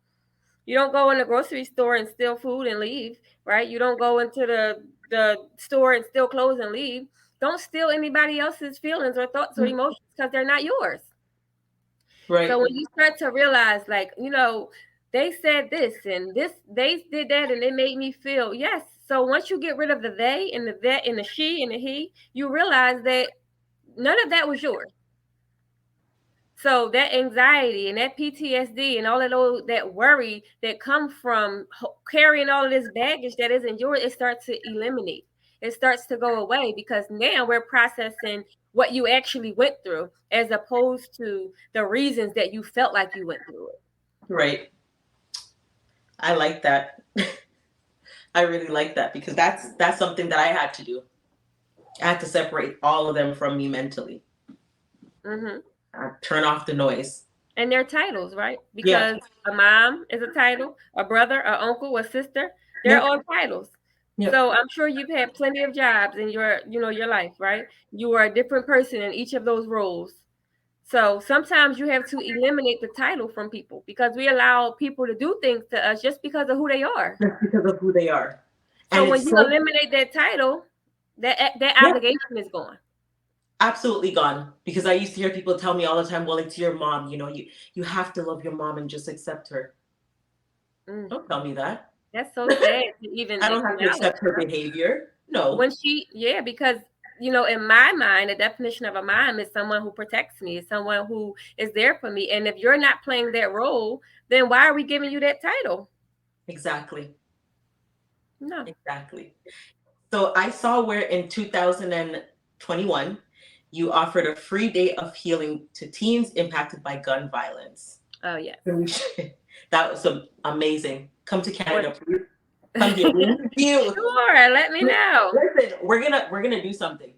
you don't go in the grocery store and steal food and leave, right? You don't go into the store and steal clothes and leave. Don't steal anybody else's feelings or thoughts or emotions because they're not yours. So Right. when you start to realize, like, they said this and this, they did that, and it made me feel yes. So once you get rid of the they and the that and the she and the he, you realize that none of that was yours. So that anxiety and that PTSD and all of that worry that come from carrying all of this baggage that isn't yours, it starts to eliminate. It starts to go away because now we're processing what you actually went through as opposed to the reasons that you felt like you went through it. Right. I like that. I really like that because that's something that I had to do. I had to separate all of them from me mentally. Hmm. Turn off the noise. And they're titles, right? Yeah. Because a mom is a title, a brother, a uncle, a sister, they're Yep. all titles. Yep. So I'm sure you've had plenty of jobs in your life, right? You are a different person in each of those roles. So sometimes you have to eliminate the title from people because we allow people to do things to us just because of who they are. Just because of who they are. So And when it's you so, eliminate that title, that yeah, obligation is gone. absolutely gone. Because I used to hear people tell me all the time, well, it's your mom, you have to love your mom and just accept her. Mm, Don't tell me that. that's so sad to even I don't have to acknowledge. accept her behavior. No. When yeah, because in my mind, the definition of a mom is someone who protects me, is someone who is there for me. And if you're not playing that role, then why are we giving you that title? Exactly. No. Exactly. So I saw where in 2021 you offered a free day of healing to teens impacted by gun violence. Oh yes. That was amazing. Come to What? Canada, please. Come here. We need you. Sure, let me know. Listen, we're gonna do something.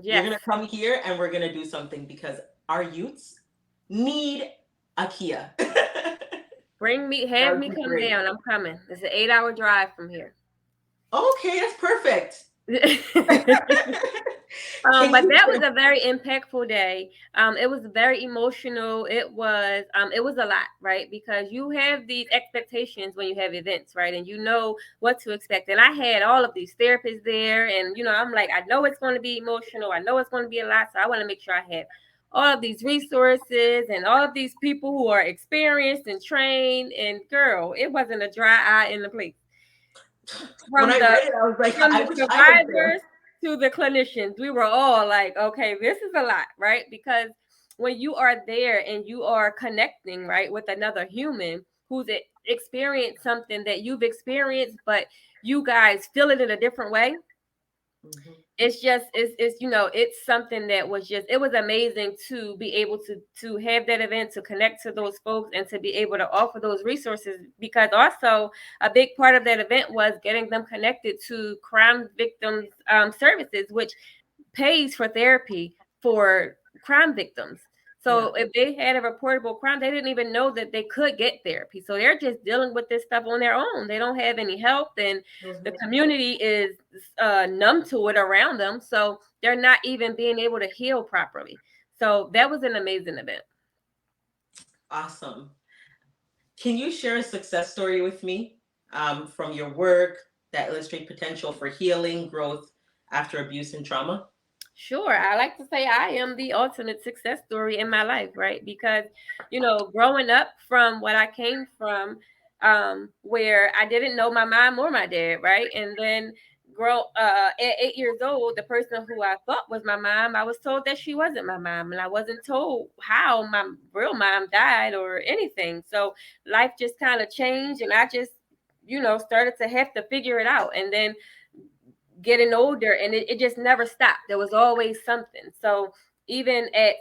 You're Yes. gonna come here and we're gonna do something because our youths need Akea. That Have would me be come great. down. I'm coming. It's an 8-hour drive from here. Okay, that's perfect. Can But you that was a very impactful day. It was very emotional. It was a lot, right? Because you have these expectations when you have events, right? And you know what to expect. And I had all of these therapists there, and I'm like, I know it's going to be emotional. I know it's going to be a lot, so I want to make sure I have all of these resources and all of these people who are experienced and trained. And girl, it wasn't a dry eye in the place. When from I the read it, I was like, from I the wish I was there. survivors to the clinicians. We were all like, okay, this is a lot, right? Because when you are there and you are connecting, right, with another human who's experienced something that you've experienced, but you guys feel it in a different way, Mhm. it's just it's it's something that was just, it was amazing to be able to have that event, to connect to those folks and to be able to offer those resources, because also a big part of that event was getting them connected to crime victims services, which pays for therapy for crime victims. Yeah. So if they had a reportable crime, they didn't even know that they could get therapy. So they're just dealing with this stuff on their own. They don't have any help, and the Mhm. community is numb to it around them. So they're not even being able to heal properly. So that was an amazing event. Awesome. Can you share a success story with me from your work that illustrate potential for healing, growth after abuse and trauma? Sure. I like to say I am the ultimate success story in my life, right? Because, growing up from what I came from, where I didn't know my mom or my dad, right? And then at 8 years old, the person who I thought was my mom, I was told that she wasn't my mom, and I wasn't told how my real mom died or anything. So life just kind of changed, and I just, started to have to figure it out. And then getting older, and it just never stopped. There was always something. So even at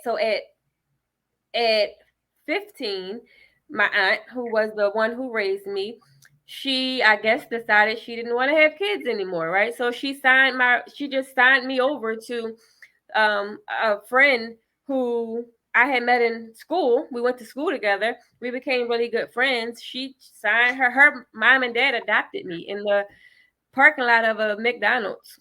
15, my aunt, who was the one who raised me, she, I guess, decided she didn't want to have kids anymore, right? So she just signed me over to a friend who I had met in school. We went to school together. We became really good friends. She signed her mom and dad adopted me in the parking lot of a McDonald's.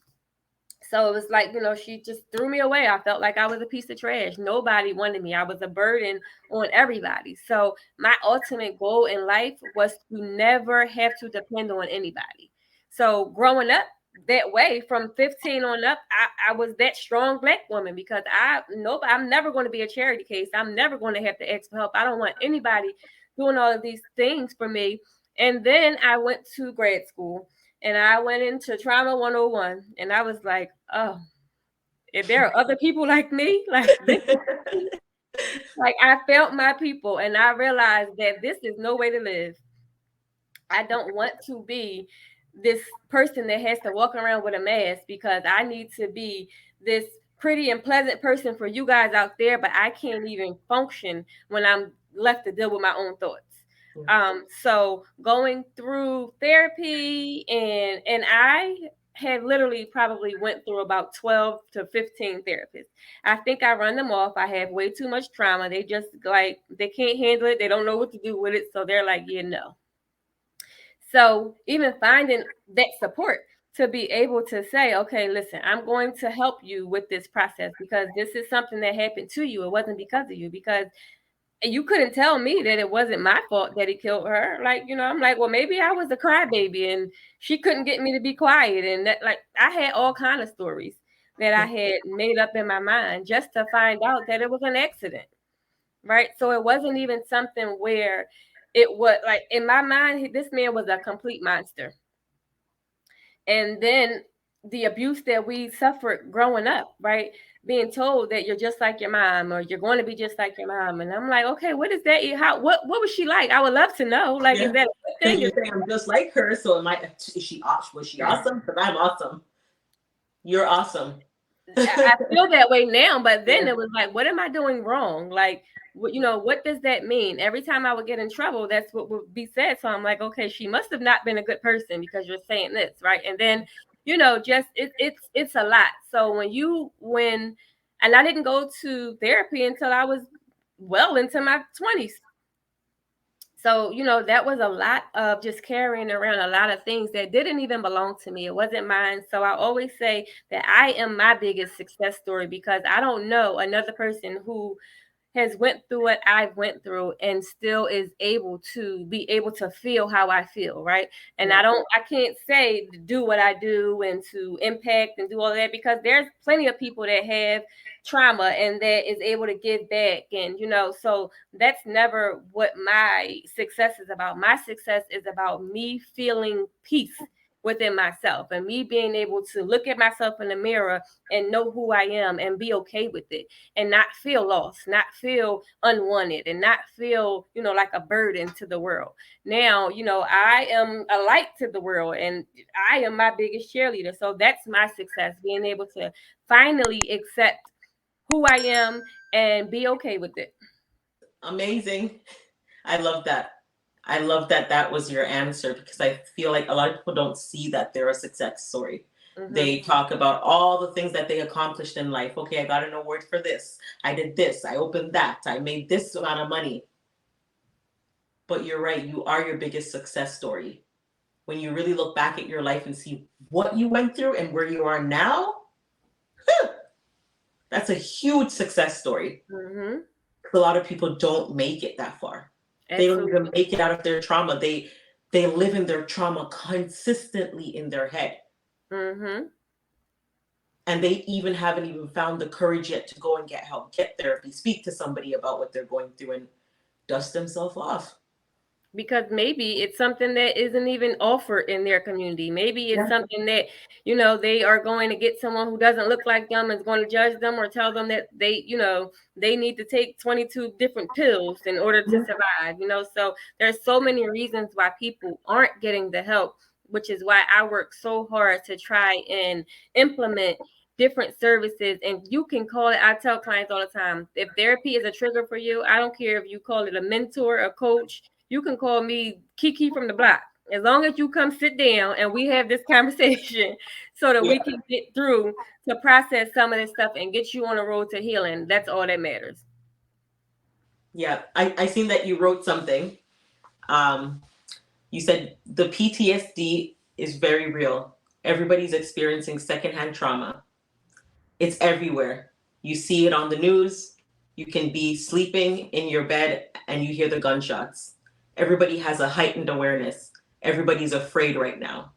So it was like, she just threw me away. I felt like I was a piece of trash. Nobody wanted me. I was a burden on everybody. So my ultimate goal in life was to never have to depend on anybody. So growing up that way from 15 on up, I was that strong black woman, because I'm never going to be a charity case. I'm never going to have to ask for help. I don't want anybody doing all of these things for me. And then I went to grad school, and I went into Trauma 101, and I was like, oh, if there are other people like me, like this, like I felt my people, and I realized that this is no way to live. I don't want to be this person that has to walk around with a mask, because I need to be this pretty and pleasant person for you guys out there, but I can't even function when I'm left to deal with my own thoughts. So going through therapy, and I have literally probably went through about 12 to 15 therapists. I think I run them off. I have way too much trauma. They just like, they can't handle it. They don't know what to do with it. So they're like, yeah, no. So even finding that support to be able to say, okay, listen, I'm going to help you with this process, because this is something that happened to you. It wasn't because of you, because you couldn't tell me that it wasn't my fault that he killed her. Like, I'm like, well, maybe I was a crybaby and she couldn't get me to be quiet. And that, like, I had all kind of stories that I had made up in my mind just to find out that it was an accident. Right. So it wasn't even something where it was like, in my mind, this man was a complete monster. And then the abuse that we suffered growing up, right? Being told that you're just like your mom, or you're going to be just like your mom. And I'm like, okay, what is that? What was she like? I would love to know. Like, is Yeah. that a good Because thing? you're saying I'm just like her, so was she awesome? Because I'm awesome. You're awesome. I feel that way now, but then Yeah. it was like, what am I doing wrong? Like, what does that mean? Every time I would get in trouble, that's what would be said. So I'm like, okay, she must have not been a good person because you're saying this, right? And then, just it's a lot. So and I didn't go to therapy until I was well into my 20s. So, that was a lot of just carrying around a lot of things that didn't even belong to me. It wasn't mine. So I always say that I am my biggest success story, because I don't know another person who has went through what I've went through and still is able to feel how I feel, right? And Yeah. I can't say to do what I do and to impact and do all that, because there's plenty of people that have trauma and that is able to give back. And so that's never what my success is about. My success is about me feeling peace within myself, and me being able to look at myself in the mirror and know who I am and be okay with it, and not feel lost, not feel unwanted, and not feel, like a burden to the world. Now, I am a light to the world, and I am my biggest cheerleader. So that's my success, being able to finally accept who I am and be okay with it. Amazing. I love that. I love that that was your answer, because I feel like a lot of people don't see that they're a success story. Mm-hmm. They talk about all the things that they accomplished in life. Okay, I got an award for this. I did this. I opened that. I made this amount of money. But you're right, you are your biggest success story. When you really look back at your life and see what you went through and where you are now, that's a huge success story. Mm-hmm. A lot of people don't make it that far. They don't even Absolutely. make it out of their trauma. They live in their trauma consistently in their head. Mm-hmm. And they even haven't even found the courage yet to go and get help, get therapy, speak to somebody about what they're going through, and dust themselves off. Because maybe it's something that isn't even offered in their community. Maybe it's Yeah. something that, they are going to get someone who doesn't look like them and is going to judge them or tell them that they need to take 22 different pills in order to survive. So there's so many reasons why people aren't getting the help, which is why I work so hard to try and implement different services. And you can call it, I tell clients all the time, if therapy is a trigger for you, I don't care if you call it a mentor, a coach, you can call me Kiki from the block. As long as you come sit down and we have this conversation so that we Yeah. can get through to process some of this stuff and get you on the road to healing. That's all that matters. Yeah. I seen that you wrote something. Um, you said the PTSD is very real. Everybody's experiencing secondhand trauma. It's everywhere. You see it on the news. You can be sleeping in your bed and you hear the gunshots. Everybody has a heightened awareness. Everybody's afraid right now.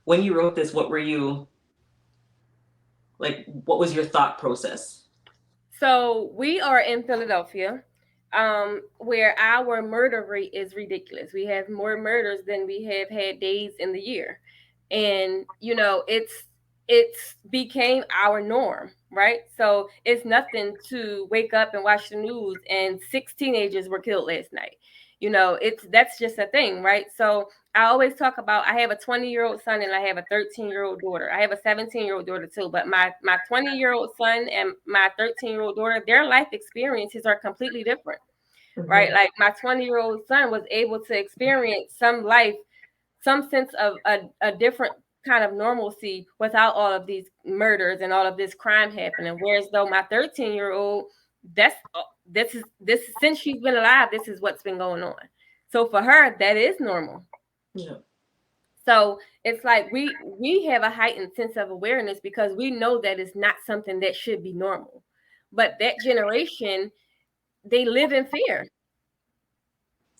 When you wrote this, what were you like? What was your thought process? So we are in Philadelphia, where our murder rate is ridiculous. We have more murders than we have had days in the year, and it's became our norm, right? So it's nothing to wake up and watch the news and 6 teenagers were killed last night. It's that's just a thing, right? So I always talk about I have a 20-year-old son and I have a 13-year-old daughter. I have a 17-year-old daughter too, but my 20-year-old son and my 13-year-old daughter, their life experiences are completely different, right? Mm-hmm. Like my 20-year-old son was able to experience some life, some sense of a different kind of normalcy without all of these murders and all of this crime happening. Whereas though my 13-year-old, that's this since she's been alive, this is what's been going on. So for her, that is normal. Yeah. So it's like we have a heightened sense of awareness because we know that it's not something that should be normal. But that generation, they live in fear.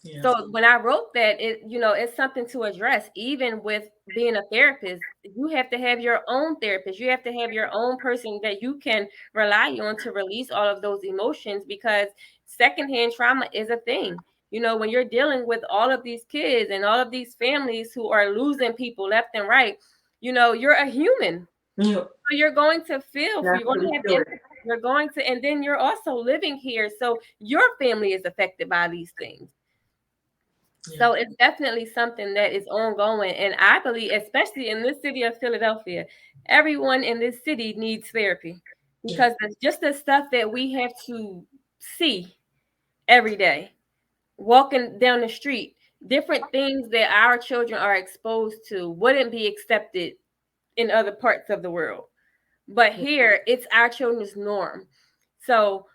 Yeah. So when I wrote that, it's something to address. Even with being a therapist, you have to have your own therapist. You have to have your own person that you can rely on to release all of those emotions, because secondhand trauma is a thing. When you're dealing with all of these kids and all of these families who are losing people left and right, you're a human. Yeah. So you're going to feel, you're going to Naturally have feel it. empathy. You're going to, and then you're also living here. So your family is affected by these things. Yeah. So it's definitely something that is ongoing. And I believe, especially in this city of Philadelphia, everyone in this city needs therapy, Yeah. because it's just the stuff that we have to see every day, walking down the street, different things that our children are exposed to wouldn't be accepted in other parts of the world. But here, it's our children's norm. So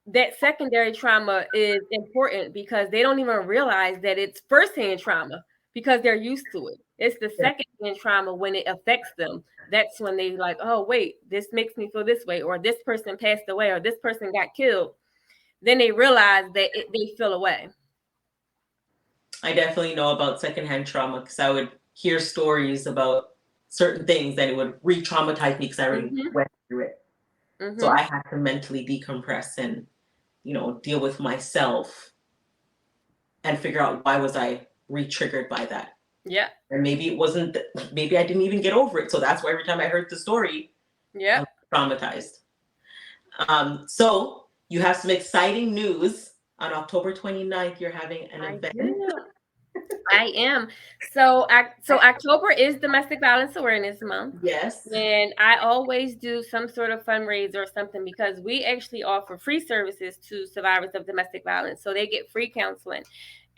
that secondary trauma is important because they don't even realize that it's firsthand trauma because they're used to it. It's the Yeah. secondhand trauma when it affects them. That's when they like, oh, wait, this makes me feel this way, or this person passed away, or this person got killed. Then they realize that they feel away. I definitely know about secondhand trauma because I would hear stories about certain things that it would re-traumatize me because I already Mm-hmm. went through it. So Mm-hmm. I had to mentally decompress and, deal with myself and figure out why was I re-triggered by that. Yeah. And maybe it wasn't, maybe I didn't even get over it. So that's why every time I heard the story, I Yeah. was traumatized. So you have some exciting news. On October 29th, you're having an I event. do. I am. So October is Domestic Violence Awareness Month. Yes. And I always do some sort of fundraiser or something because we actually offer free services to survivors of domestic violence. So they get free counseling.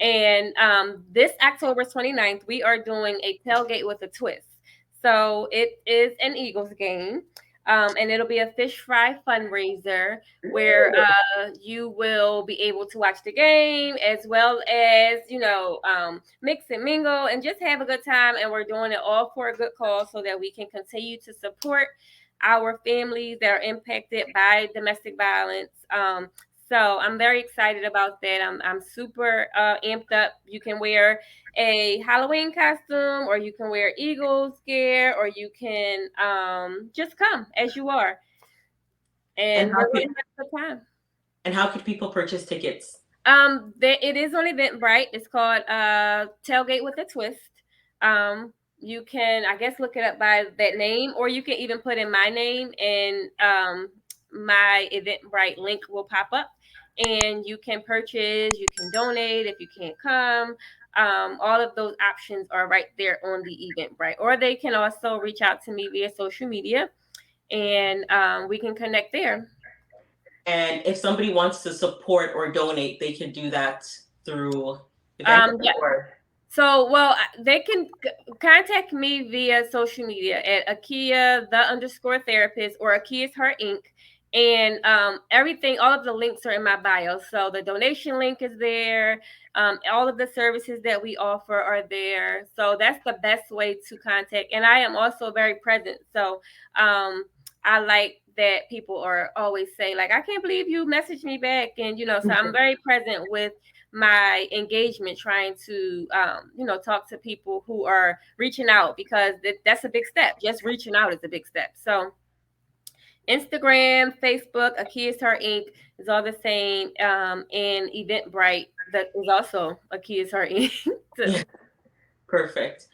And this October 29th, we are doing a tailgate with a twist. So it is an Eagles game. And it'll be a fish fry fundraiser where you will be able to watch the game as well as, mix and mingle and just have a good time. And we're doing it all for a good cause so that we can continue to support our families that are impacted by domestic violence. So I'm very excited about that. I'm super amped up. You can wear a Halloween costume, or you can wear Eagles gear, or you can just come as you are, And and how we're going could to have a good time. and how could people purchase tickets? It is on Eventbrite. It's called Tailgate with a Twist. You can, I guess, look it up by that name, or you can even put in my name, and my Eventbrite link will pop up, and you can purchase. You can donate if you can't come. All of those options are right there on the Eventbrite, or they can also reach out to me via social media, and we can connect there. And if somebody wants to support or donate, they can do that through Eventbrite Yeah. or So, well, they can contact me via social media at Akea _therapist or Akeas Her Inc. And everything, all of the links are in my bio. So the donation link is there. All of the services that we offer are there. So that's the best way to contact. And I am also very present. So I like that people are always say, like, I can't believe you messaged me back. And, so I'm very present with my engagement, trying to talk to people who are reaching out, because that's a big step. Just reaching out is a big step. So Instagram, Facebook, Akeas Her Inc. is all the same, and Eventbrite, that is also Akeas Her Inc. yeah, perfect.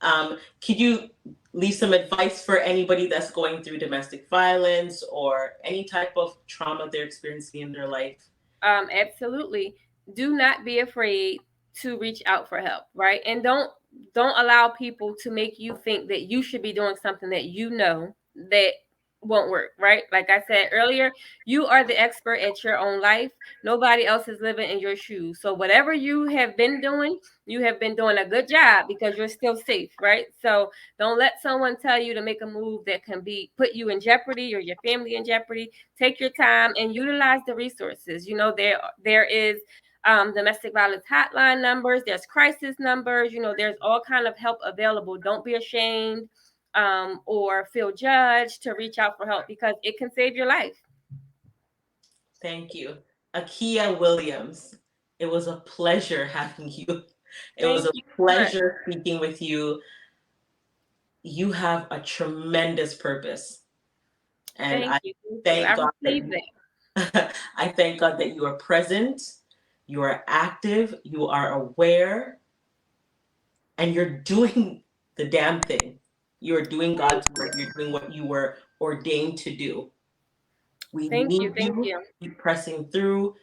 Could you leave some advice for anybody that's going through domestic violence or any type of trauma they're experiencing in their life? Absolutely. Do not be afraid to reach out for help, right? And don't allow people to make you think that you should be doing something that that won't work, right? Like I said earlier, you are the expert at your own life. Nobody else is living in your shoes. So whatever you have been doing, you have been doing a good job because you're still safe, right? So don't let someone tell you to make a move that can be put you in jeopardy or your family in jeopardy. Take your time and utilize the resources. There is domestic violence hotline numbers. There's crisis numbers. There's all kind of help available. Don't be ashamed or feel judged to reach out for help, because it can save your life. Thank you. Akea Williams, it was a pleasure having you. It was Thank a you so much. pleasure speaking with you. You have a tremendous purpose. And Thank I you. Thank you. I thank God received that. I thank God that you are present, you are active, you are aware, and you're doing the damn thing. You're doing God's work. You're doing what you were ordained to do. We Thank need you. Thank you. you. Keep pressing through.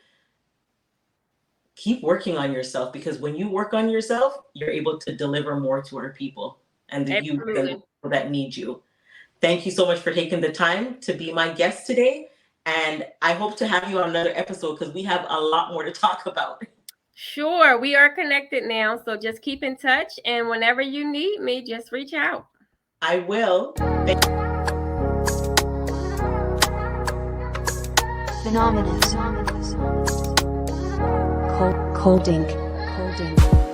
Keep working on yourself, because when you work on yourself, you're able to deliver more to our people and the youth and the Absolutely. people that need you. Thank you so much for taking the time to be my guest today. And I hope to have you on another episode because we have a lot more to talk about. Sure. We are connected now. So just keep in touch. And whenever you need me, just reach out. I will. Phenomenous. Cold ink.